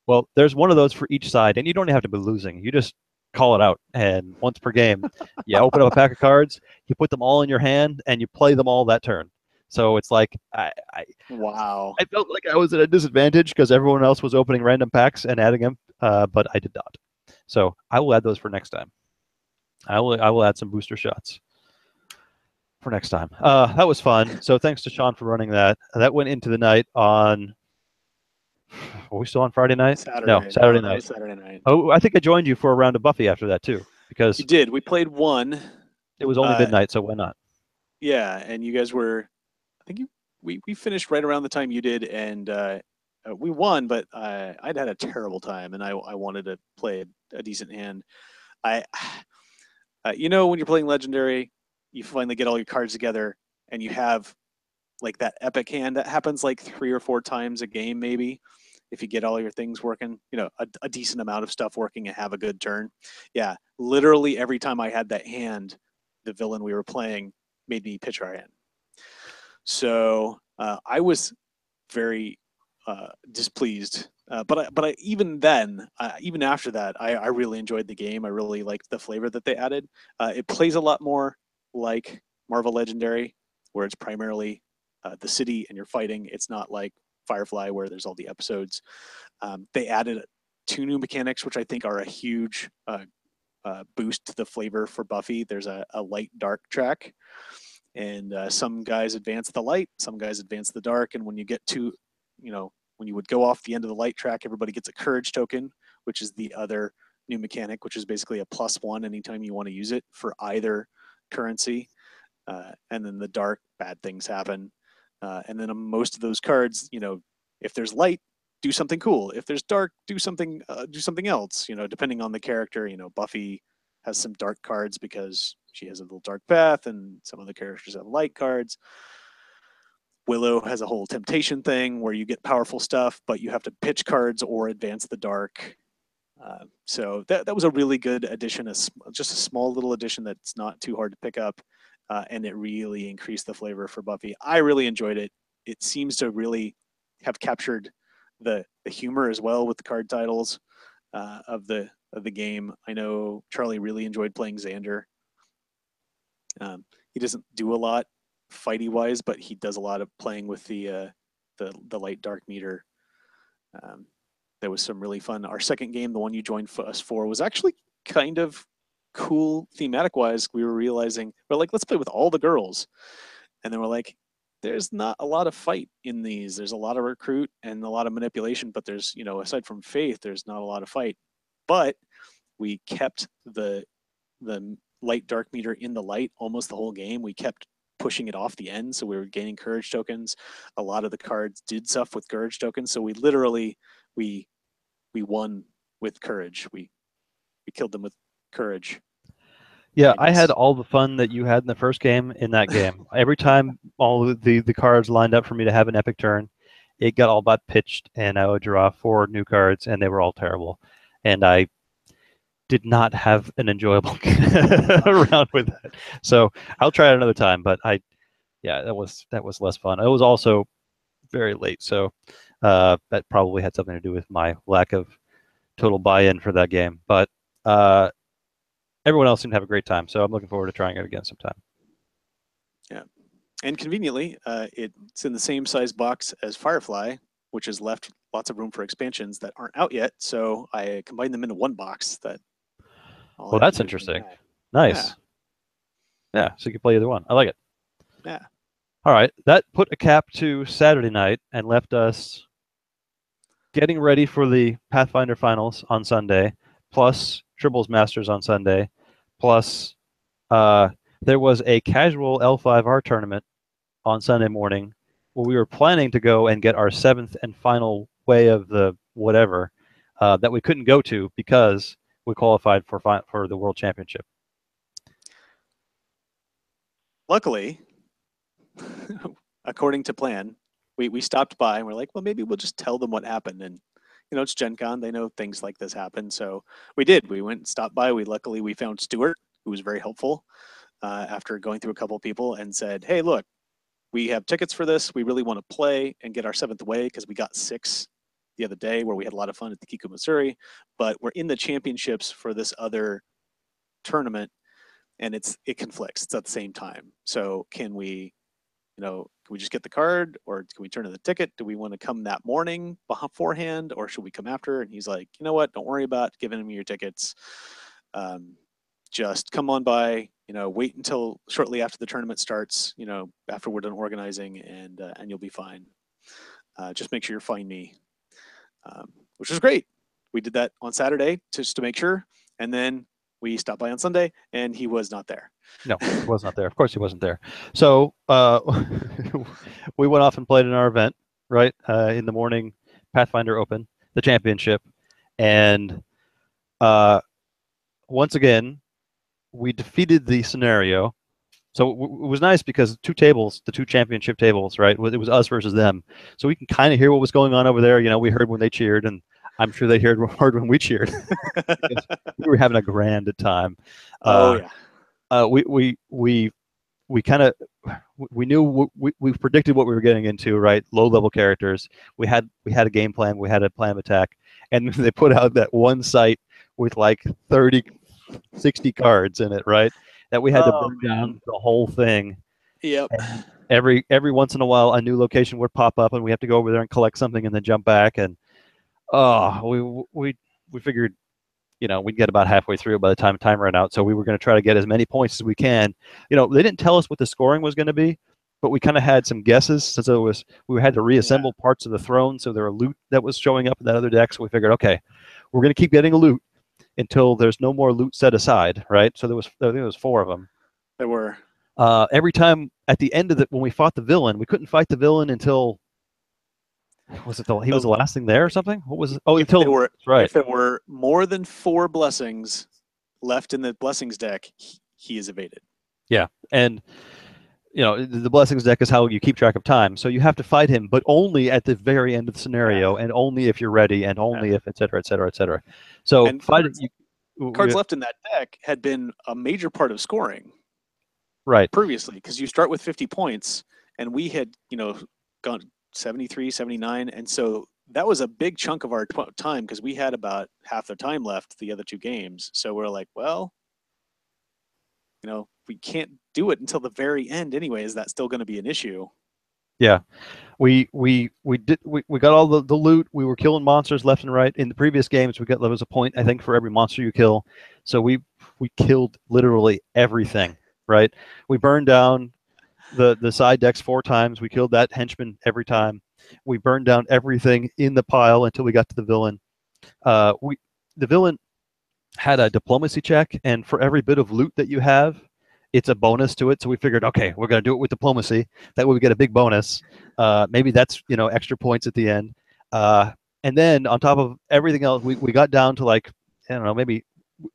Well, there's one of those for each side, and you don't have to be losing. You just call it out, and once per game, you open up a pack of cards, you put them all in your hand, and you play them all that turn. So it's like Wow. I felt like I was at a disadvantage because everyone else was opening random packs and adding them, but I did not. So I will add those for next time. I will add some booster shots for next time. That was fun. So thanks to Sean for running that. That went into the night on. Are we still on Friday night? No, Saturday. Saturday No, that night. was Saturday night. Oh, I think I joined you for a round of Buffy after that too, You because did. We played one. it was only Uh, midnight, so why not? yeah, and you guys were. I think we finished right around the time you did, and we won, but I'd had a terrible time, and I wanted to play a decent hand. I, when you're playing Legendary, you finally get all your cards together, and you have like that epic hand that happens like 3 or 4 times a game, maybe. If you get all your things working, a decent amount of stuff working and have a good turn. Yeah, literally every time I had that hand, the villain we were playing made me pitch our hand. So I was very displeased. But even then, even after that, I really enjoyed the game. I really liked the flavor that they added. It plays a lot more like Marvel Legendary, where it's primarily the city and you're fighting. It's not like Firefly where there's all the episodes. They added 2 new mechanics, which I think are a huge boost to the flavor for Buffy. There's a light dark track, and some guys advance the light, some guys advance the dark, and when you get to, when you would go off the end of the light track, everybody gets a courage token, which is the other new mechanic, which is basically a +1 anytime you want to use it for either currency. And then the dark, bad things happen. And then most of those cards, if there's light, do something cool. If there's dark, do something else. Depending on the character. Buffy has some dark cards because she has a little dark path, and some of the characters have light cards. Willow has a whole temptation thing where you get powerful stuff, but you have to pitch cards or advance the dark. So that was a really good addition, just a small little addition that's not too hard to pick up, and it really increased the flavor for Buffy. I really enjoyed it. It seems to really have captured the humor as well with the card titles of the game. I know Charlie really enjoyed playing Xander. He doesn't do a lot fighty wise, but he does a lot of playing with the light dark meter. There was some really fun. Our second game, the one you joined us for, was actually kind of cool thematic wise. We were realizing we're like, let's play with all the girls, and then we're like, there's not a lot of fight in these. There's a lot of recruit and a lot of manipulation, but there's, aside from faith, there's not a lot of fight. But we kept the light dark meter in the light almost the whole game. We kept pushing it off the end, so we were gaining courage tokens. A lot of the cards did stuff with courage tokens, so we literally we won with courage. We killed them with courage. Yeah, And I had it's all the fun that you had in the first game in that game. Every time all the cards lined up for me to have an epic turn, it got all but pitched, and I would draw 4 new cards, and they were all terrible. And I did not have an enjoyable round with that. So I'll try it another time. But that was less fun. It was also very late, so that probably had something to do with my lack of total buy-in for that game. But everyone else seemed to have a great time, so I'm looking forward to trying it again sometime. Yeah, and conveniently, it's in the same size box as Firefly, which has left lots of room for expansions that aren't out yet. So I combined them into one box. Well, that's interesting. Nice. Yeah, so you can play either one. I like it. Yeah. All right, that put a cap to Saturday night and left us getting ready for the Pathfinder finals on Sunday, plus Tribbles Masters on Sunday, plus there was a casual L5R tournament on Sunday morning where we were planning to go and get our 7th and final way of the whatever that we couldn't go to because we qualified for the World Championship. Luckily, according to plan, we stopped by and we're like, well, maybe we'll just tell them what happened. And, it's GenCon. They know things like this happen. So we did. We went and stopped by. Luckily, we found Stuart, who was very helpful after going through a couple of people, and said, hey, look, we have tickets for this. We really want to play and get our 7th way because we got 6 the other day where we had a lot of fun at the Kiku Missouri. But we're in the championships for this other tournament, and it conflicts. It's at the same time. So can we just get the card, or can we turn in the ticket? Do we want to come that morning beforehand, or should we come after? And he's like, you know what? Don't worry about giving me your tickets. Just come on by. Wait until shortly after the tournament starts. After we're done organizing, and you'll be fine. Just make sure you find me, which was great. We did that on Saturday just to make sure, and then we stopped by on Sunday, and he was not there. No, he was not there. Of course he wasn't there. So we went off and played in our event, right? In the morning, Pathfinder Open, the championship, and once again we defeated the scenario. So it was nice because two tables, the two championship tables, right? It was us versus them, so we can kind of hear what was going on over there. We heard when they cheered, and I'm sure they heard when we cheered because we were having a grand time. Oh Uh, yeah. we kind of we knew we predicted what we were getting into, right? Low level characters. We had a game plan. We had a plan of attack, and they put out that one site with like 30, 60 cards in it, right? That we had to Oh burn man. down the whole thing. Yep. And every once in a while, a new location would pop up, and we have to go over there and collect something, and then jump back. And we figured we'd get about halfway through by the time ran out. So we were going to try to get as many points as we can. They didn't tell us what the scoring was going to be, but we kind of had some guesses since we had to reassemble parts of the throne. So there were loot that was showing up in that other deck. So we figured, okay, we're going to keep getting loot until there's no more loot set aside, right? So I think there was 4 of them. There were. Every time at the end of when we fought the villain, we couldn't fight the villain until he was the last thing there or something? What was it? Oh, if until there were right. if there were more than 4 blessings left in the blessings deck, he is evaded. Yeah, and the blessings deck is how you keep track of time. So you have to fight him, but only at the very end of the scenario, and only if you're ready, and only if et cetera, et cetera, et cetera. So and cards left in that deck had been a major part of scoring. Right. Previously, because you start with 50 points, and we had gone 73, 79, and so that was a big chunk of our time because we had about half the time left the other 2 games. So we're like, well, we can't do it until the very end anyway. Is that still going to be an issue? Yeah, we got all the loot. We were killing monsters left and right. In the previous games, there was a point, I think, for every monster you kill. So we killed literally everything. Right? We burned down the side decks 4 times. We killed that henchman every time. We burned down everything in the pile until we got to the villain. The villain had a diplomacy check, and for every bit of loot that you have, it's a bonus to it. So we figured, okay, we're going to do it with diplomacy. That way we get a big bonus. Maybe that's extra points at the end. And then on top of everything else, we got down to like, I don't know, maybe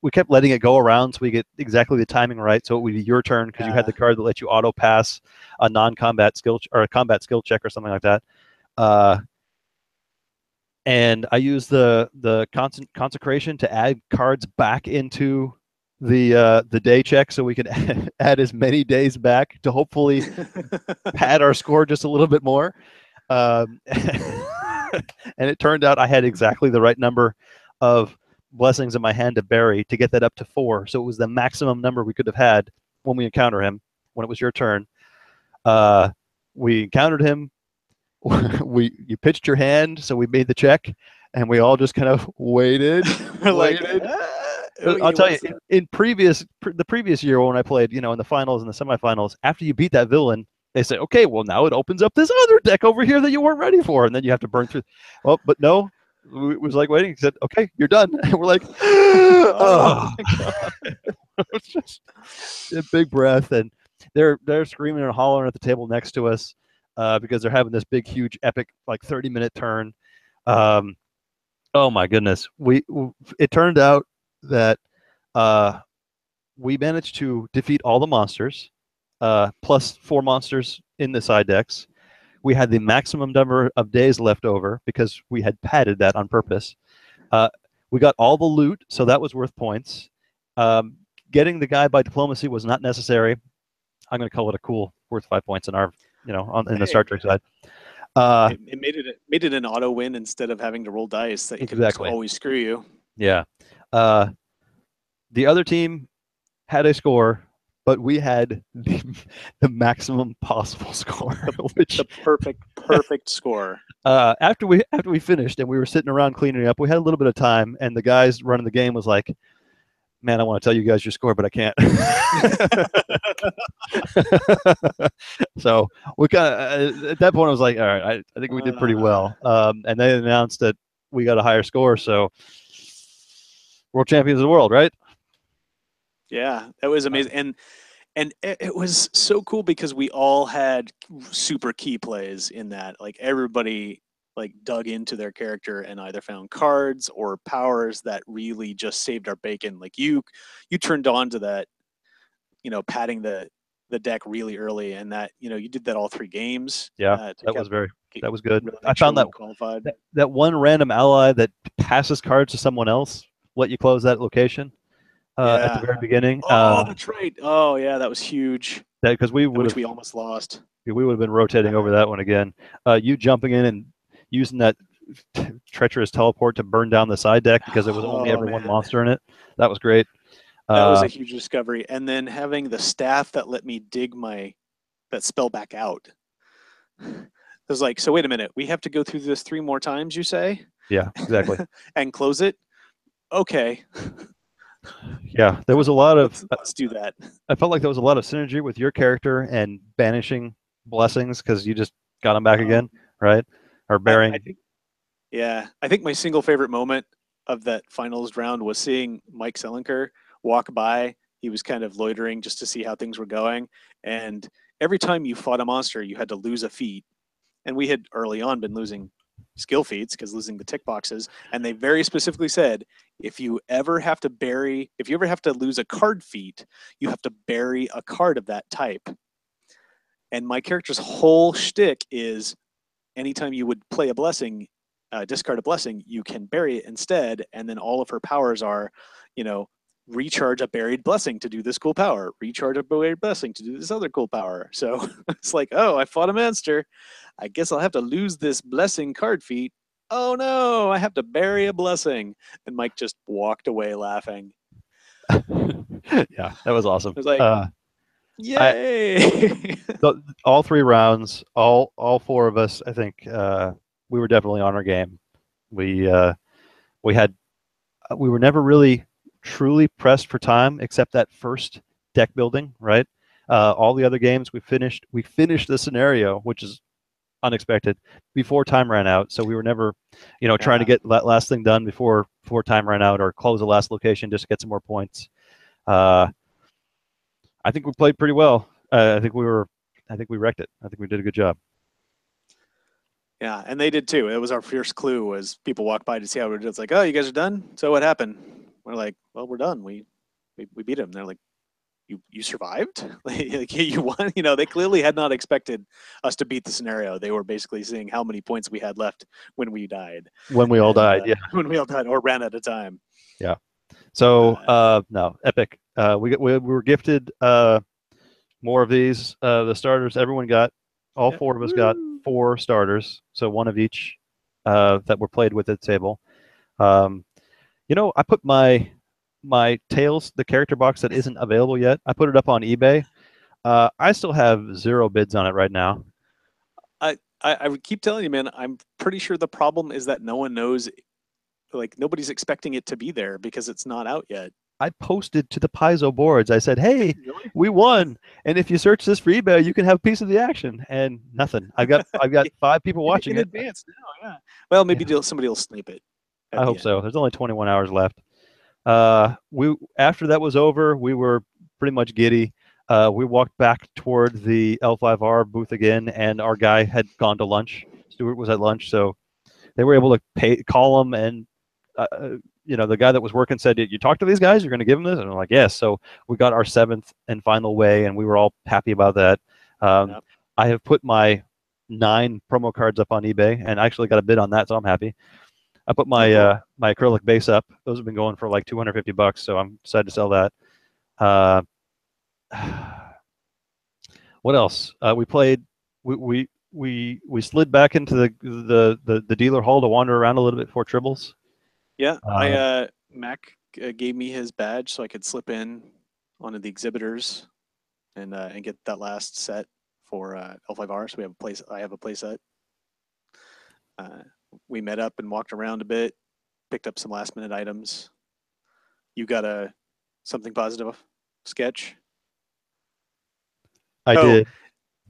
we kept letting it go around so we get exactly the timing right. So it would be your turn because you had the card that let you auto pass a non-combat skill or a combat skill check or something like that. And I used the consecration to add cards back into the day check so we could add as many days back to hopefully pad our score just a little bit more. And it turned out I had exactly the right number of blessings in my hand to bury to get that up to 4. So it was the maximum number we could have had when we encounter him. When it was your turn, we encountered him. You pitched your hand, so we made the check, and we all just kind of waited. waited. I'll tell you, in the previous year when I played, in the finals and the semifinals, after you beat that villain, they say, okay, well now it opens up this other deck over here that you weren't ready for, and then you have to burn through. Well, but no, it was like waiting. He said, okay, you're done. And we're like, oh, it's just a big breath, and they're screaming and hollering at the table next to us. Because they're having this big, huge, epic, like 30-minute turn. Oh my goodness! It turned out that we managed to defeat all the monsters, plus 4 monsters in the side decks. We had the maximum number of days left over because we had padded that on purpose. We got all the loot, so that was worth points. Getting the guy by diplomacy was not necessary. I'm going to call it a cool worth 5 points in our in the Star Trek side. It made it an auto win instead of having to roll dice that could always screw you. Yeah. The other team had a score, but we had the maximum possible score, which the perfect score. After we finished and we were sitting around cleaning up, we had a little bit of time, and the guys running the game was like, man, I want to tell you guys your score, but I can't. So we kind of, at that point, I was like, all right, I think we did pretty well. And they announced that we got a higher score, so world champions of the world, right? Yeah, that was amazing. And it was so cool because we all had super key plays in that. Like everybody like dug into their character and either found cards or powers that really just saved our bacon. Like you turned on to that, padding the deck really early, and that you did that all 3 games Yeah, to that was very that was good. really I make sure found we qualified. that one random ally that passes cards to someone else, let you close that location at the Yeah. very beginning. Oh, that's right. Oh, yeah, that was huge. That because Which we almost lost. we would have been rotating over that one again. You jumping in and using that treacherous teleport to burn down the side deck because there was only Oh ever one man, monster in it. That was great. that was Uh, a huge discovery. And then having the staff that let me dig that spell back out. It was like, so wait a minute, we have to go through this 3 more times, you say, yeah, exactly. and close it. Okay, Yeah, there was a lot of. let's do that. I felt like there was a lot of synergy with your character and banishing blessings because you just got them back Um, again, right? Or I bearing. think, yeah, I think my single favorite moment of that finals round was seeing Mike Selinker walk by. He was kind of loitering just to see how things were going, and every time you fought a monster, you had to lose a feat, and we had early on been losing skill feats because losing the tick boxes, and they very specifically said if you ever have to lose a card feat, you have to bury a card of that type. And my character's whole shtick is anytime you would play a blessing, discard a blessing, you can bury it instead, and then all of her powers are, you know, recharge a buried blessing to do this cool power, recharge a buried blessing to do this other cool power. So it's like, oh, I fought a monster. I guess I'll have to lose this blessing card feat. Oh no, I have to bury a blessing. And Mike just walked away laughing. Yeah, that was I awesome. was like, I yay. all 3 rounds, all 4 of us, I think we were definitely on our game. We we had we were never really truly pressed for time except that first deck building, right? All the other games we finished the scenario, which is unexpected, before time ran out. So we were never, trying to Yeah. get that last thing done before time ran out or close the last location just to get some more points. Uh, I think we played pretty well. I think we wrecked it. I think we did a good job. Yeah, and they did too. It was our first clue was people walk by to see how we did. It's like, oh, you guys are done. So what happened? We're like, well, we're done. We beat them. They're like, you survived? Like you won? They clearly had not expected us to beat the scenario. They were basically seeing how many points we had left when we died, When we all and died, yeah, when we all died or ran out of time. yeah. So Uh, no, epic. We were gifted more of these. The starters, everyone got. All yeah. 4 of us got Woo. 4 starters, so one of each that were played with at the table. Um, I put my Tails, the character box that isn't available yet. I put it up on eBay. I still have 0 bids on it right now. I would keep telling you, man. I'm pretty sure the problem is that no one knows. Like nobody's expecting it to be there because it's not out yet. I posted to the Paizo boards. I said, "Hey, Really? we won, and if you search this for eBay, you can have a piece of the action." And nothing. I've got 5 people watching In it. advance now, yeah. Well, maybe Yeah, somebody will snipe it at I the hope end. so. There's only 21 hours left. We After that was over, we were pretty much giddy. We walked back toward the L5R booth again, and our guy had gone to lunch. Stuart was at lunch, so they were able to call him, and the guy that was working said, "You talk to these guys? You're going to give them this?" And I'm like, "Yes." So we got our 7th and final way, and we were all happy about that. Um, Yep. I have put my 9 promo cards up on eBay, and I actually got a bid on that, so I'm happy. I put Oh, my cool. my acrylic base up. Those have been going for like $250, so I'm excited to sell that. Uh, what else? We played. We slid back into the dealer hall to wander around a little bit for Tribbles. Yeah, I Um, Mac gave me his badge so I could slip in onto the exhibitors and get that last set for L5R. So we have a place. I have a play set. Uh, we met up and walked around a bit, picked up some last minute items. You got a something positive sketch. I Oh, did.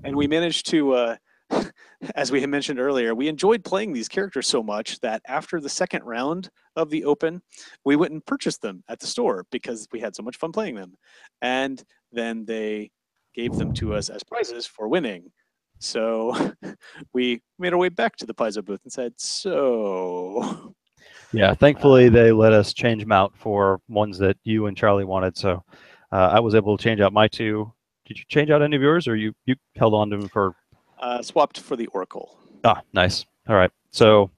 and we managed to, as we had mentioned earlier, we enjoyed playing these characters so much that after the second round of the Open, we went and purchased them at the store because we had so much fun playing them. And then they gave them to us as prizes for winning. So we made our way back to the Paizo booth and said, "So, Yeah, thankfully they let us change them out for ones that you and Charlie wanted. So I was able to change out my two. Did you change out any of yours, or you held on to them for? swapped for the Oracle." Ah, nice. All right. So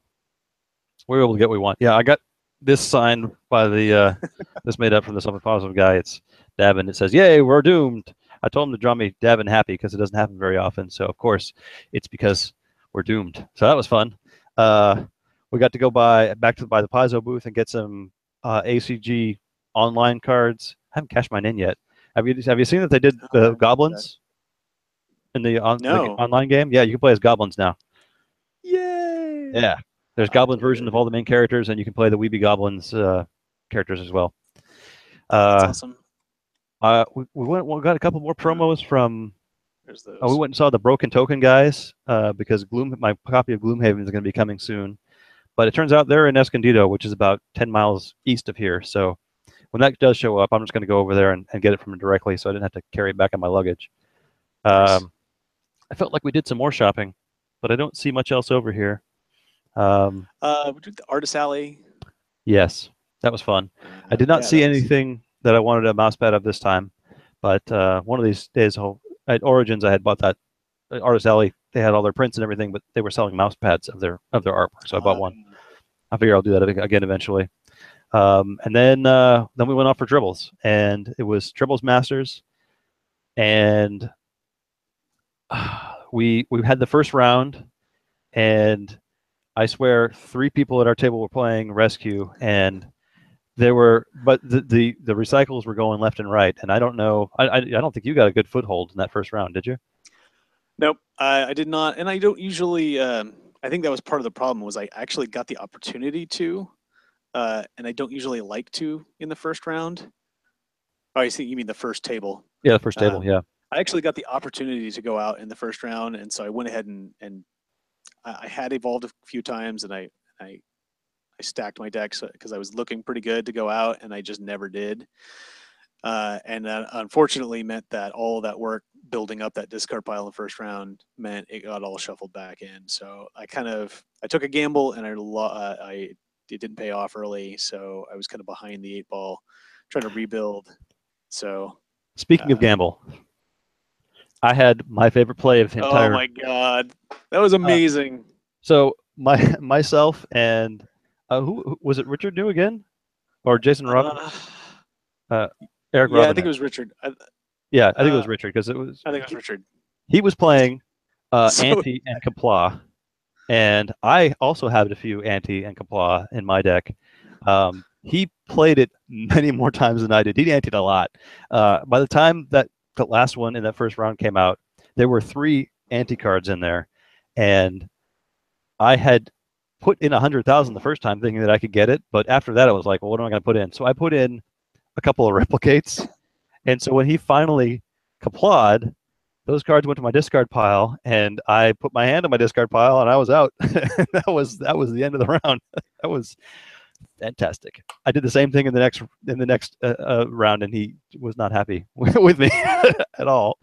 we were able to get what we want. Yeah, I got this signed by the this made up from the Something Positive guy. It's Davin. It says, "Yay, we're doomed." I told him to draw me Davin happy because it doesn't happen very often. So of course, it's because we're doomed. So that was fun. We got to go back to the Paizo booth and get some ACG online cards. I haven't cashed mine in yet. Have you seen that they did Oh, I the didn't do that. goblins in the No. online game? Yeah, you can play as goblins now. Yay! Yeah, there's Oh, goblin version of dude. all the main characters, and you can play the Weeby Goblins characters as well. Oh, that's Uh, awesome. we got a couple more Uh, promos from. there's Oh, we those. went and saw the Broken Token guys because my copy of Gloomhaven is going to be coming soon. But it turns out they're in Escondido, which is about 10 miles east of here. So when that does show up, I'm just going to go over there and get it from them directly, so I didn't have to carry it back on my luggage. Nice. I felt like we did some more shopping, but I don't see much else over here. Um, We did the Artist Alley. Yes, that was fun. I did not Yeah, see that was. anything that I wanted a mouse pad of this time, but one of these days at Origins I had bought that Artist Alley. They had all their prints and everything, but they were selling mouse pads of their artwork, so I bought one. I figure I'll do that again eventually. And then we went off for Tribbles, and it was Tribbles Masters, and we had the first round, and I swear 3 people at our table were playing Rescue, and but the recycles were going left and right, and I don't know. I don't think you got a good foothold in that first round, did you? Nope, I did not, and I don't usually. I think that was part of the problem. Was I actually got the opportunity to, and I don't usually like to in the first round. Oh, I see. You mean the first table? Yeah, the first table. Um, Yeah, I actually got the opportunity to go out in the first round, and so I went ahead and I had evolved a few times, and I I stacked my decks because I was looking pretty good to go out, and I just never did. And that unfortunately meant that all of that work building up that discard pile in the first round meant it got all shuffled back in. So I took a gamble, and it didn't pay off early, so I was kind of behind the 8 ball, trying to rebuild. So, speaking of uh, gamble, I had my favorite play of the oh entire. my god, that was uh, amazing. so myself and who was it? Richard New again, or Jason Robin? Uh, uh, Eric yeah, I think it Robinette. was Richard. Yeah, I think it Uh, was Richard because it was I think it was Richard. he was playing So Ante and Kapla, and I also had a few Ante and Kapla in my deck. He played it many more times than I did. He anteed a lot. By the time that the last one in that first round came out, there were 3 cards in there, and I had put in 100,000 the first time, thinking that I could get it. But after that, I was like, well, what am I going to put in? So I put in a couple of replicates, and so when he finally Kapla'd, those cards went to my discard pile, and I put my hand in my discard pile, and I was out. that was the end of the round. That was fantastic. I did the same thing in the next round, and he was not happy with me at all.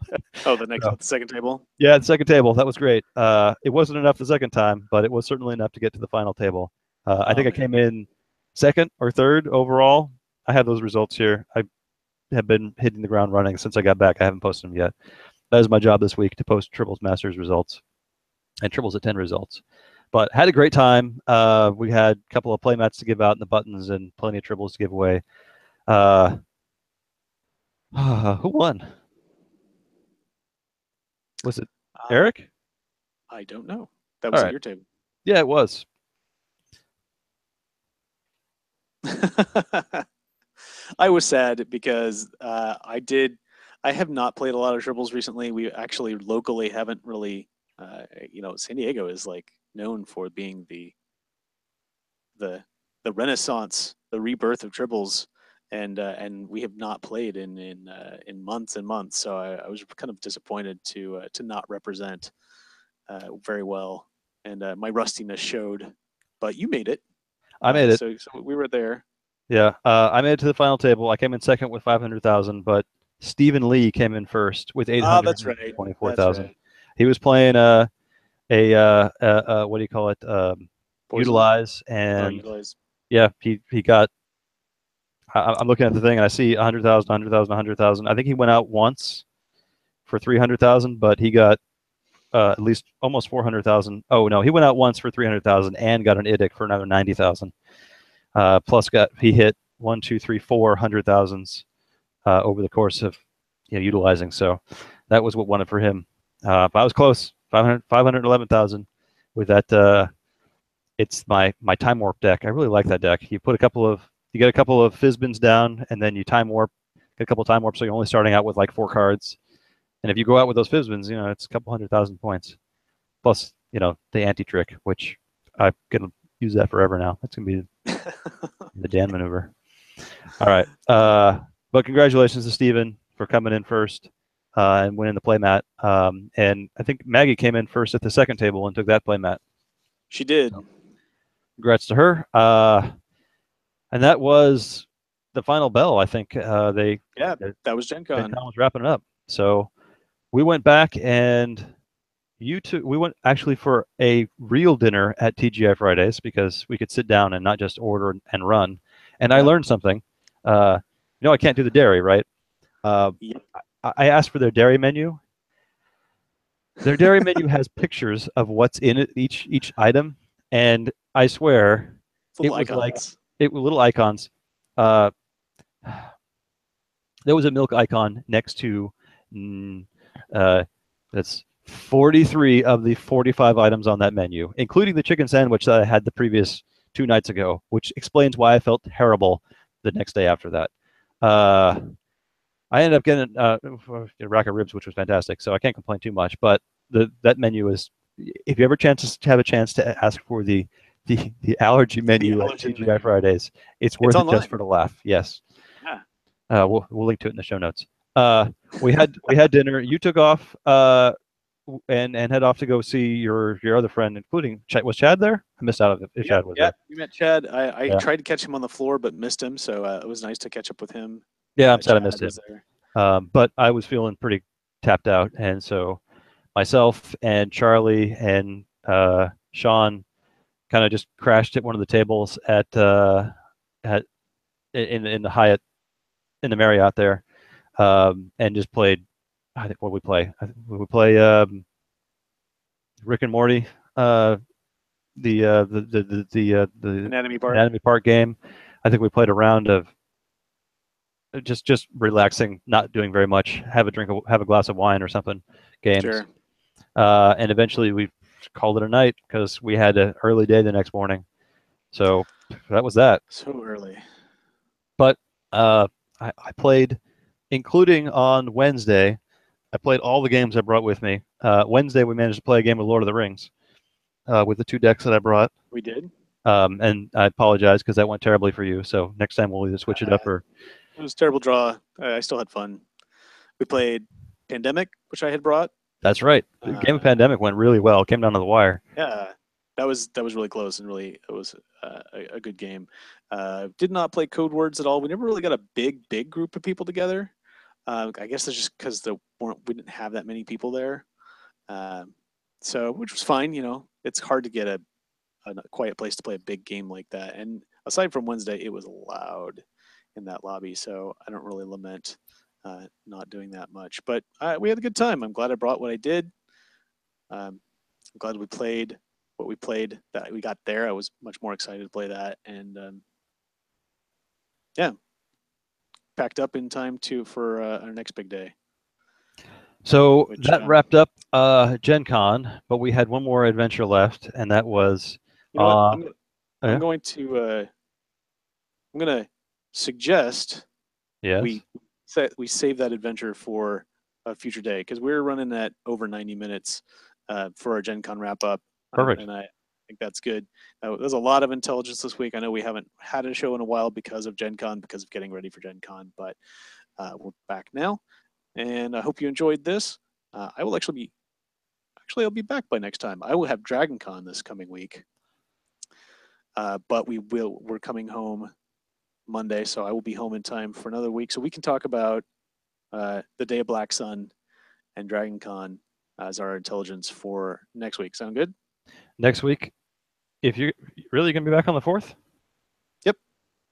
oh, the So, second table. yeah, the second table, that was great. It wasn't enough the second time, but it was certainly enough to get to the final table. I Oh think I man. came in second or third overall. I have those results here. I have been hitting the ground running since I got back. I haven't posted them yet. That is my job this week, to post Triples Masters results and Triples at 10 results. But had a great time. We had a couple of playmats to give out in the buttons and plenty of triples to give away. Uh, who won? Was it Uh, Eric? I don't know. That All was at right. your table. Yeah, it was. I was sad because I have not played a lot of triples recently. We actually locally haven't really. San Diego is like known for being the the renaissance, the rebirth of triples, and we have not played in months and months. So I was kind of disappointed to not represent very well, and my rustiness showed. But you made it, I made it. so we were there. Yeah, I made it to the final table. I came in second with 500,000, but Stephen Lee came in first with Ah, that's right. That's 824,000. right. He was playing what do you call it? Poison. Utilize, Oh, and utilize. yeah, he got. I'm looking at the thing and I see 100,000, 100,000, 100,000. I think he went out once for 300,000, but he got at least almost 400,000. Oh no, he went out once for 300,000 and got an IDIC for another 90,000. Plus, he hit 1, 2, 3, 4 hundred thousands over the course of utilizing. So that was what won it for him. But I was close, 511,000 with that. It's my time warp deck. I really like that deck. You get a couple of Fizbins down, and then you time warp, get a couple of time warps. So you're only starting out with like 4 cards. And if you go out with those Fizbins, it's a couple 100,000 points. Plus, the anti trick, which I'm gonna use that forever now. That's gonna be the Dan maneuver. All right. But congratulations to Steven for coming in first and winning the playmat. And I think Maggie came in first at the second table and took that playmat. She did. So, congrats to her. And that was the final bell. I think that was GenCon. GenCon was wrapping it up. So we went back and we went actually for a real dinner at TGI Fridays because we could sit down and not just order and run. And I learned something. I can't do the dairy, right? Yep. I asked for their dairy menu. Their dairy menu has pictures of what's in it, each item, and I swear Little icons. It was little icons. Uh, there was a milk icon next to that's 43 of the 45 items on that menu, including the chicken sandwich that I had the previous 2 nights ago, which explains why I felt terrible the next day after that. I ended up getting a rack of ribs, which was fantastic, so I can't complain too much. But that menu is, if you ever have a chance to ask for the allergy menu at TGI Fridays, it's worth it just for the laugh. Yes. Yeah. We'll link to it in the show notes. We had dinner. You took off and head off to go see your other friend, including was Chad there? I missed out if Chad was there. Yeah, we met Chad. I tried to catch him on the floor but missed him, so it was nice to catch up with him. Yeah, I'm sad I missed him. But I was feeling pretty tapped out, and so myself and Charlie and Sean kind of just crashed at one of the tables at in the Hyatt in the Marriott there, and just played. I think what we play. We play Rick and Morty, the Anatomy Park game. I think we played a round of just relaxing, not doing very much. Have a glass of wine or something. Games. Sure. And eventually we called it a night because we had an early day the next morning. So that was that. So early. But I played, including on Wednesday, I played all the games I brought with me. Wednesday we managed to play a game of Lord of the Rings with the 2 decks that I brought. We did. And I apologize because that went terribly for you. So next time we'll either switch it up or. It was a terrible draw. I still had fun. We played Pandemic, which I had brought. That's right. The game of Pandemic went really well. It came down to the wire. Yeah, that was really close and really it was a good game. Did not play Code Words at all. We never really got a big group of people together. I guess it's just because we didn't have that many people there. So which was fine. It's hard to get a quiet place to play a big game like that. And aside from Wednesday, it was loud in that lobby, so I don't really lament not doing that much. But we had a good time. I'm glad I brought what I did. I'm glad we played what we played, that we got there. I was much more excited to play that, and packed up in time for our next big day. So that wrapped up GenCon, but we had one more adventure left, and that was. I'm going to suggest we save that adventure for a future day because we're running at over 90 minutes for our GenCon wrap up. Perfect. And I think that's good. There's a lot of intelligence this week. I know we haven't had a show in a while because of GenCon, because of getting ready for GenCon, but we're back now, and I hope you enjoyed this. I will I'll be back by next time. I will have DragonCon this coming week, but we're coming home Monday, so I will be home in time for another week, so we can talk about the Day of Black Sun and DragonCon as our intelligence for next week. Sound good? Next week, if you're really going to be back on the 4th? Yep.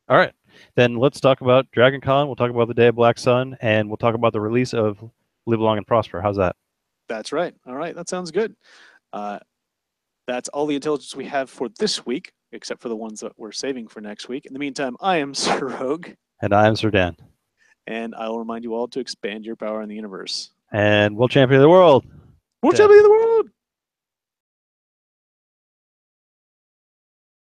All right. Then let's talk about Dragon Con. We'll talk about the Day of Black Sun, and we'll talk about the release of Live Long and Prosper. How's that? That's right. All right. That sounds good. That's all the intelligence we have for this week, except for the ones that we're saving for next week. In the meantime, I am Sir Rogue. And I'm Sir Dan. And I will remind you all to expand your power in the universe. And we'll champion the world. We'll champion the world!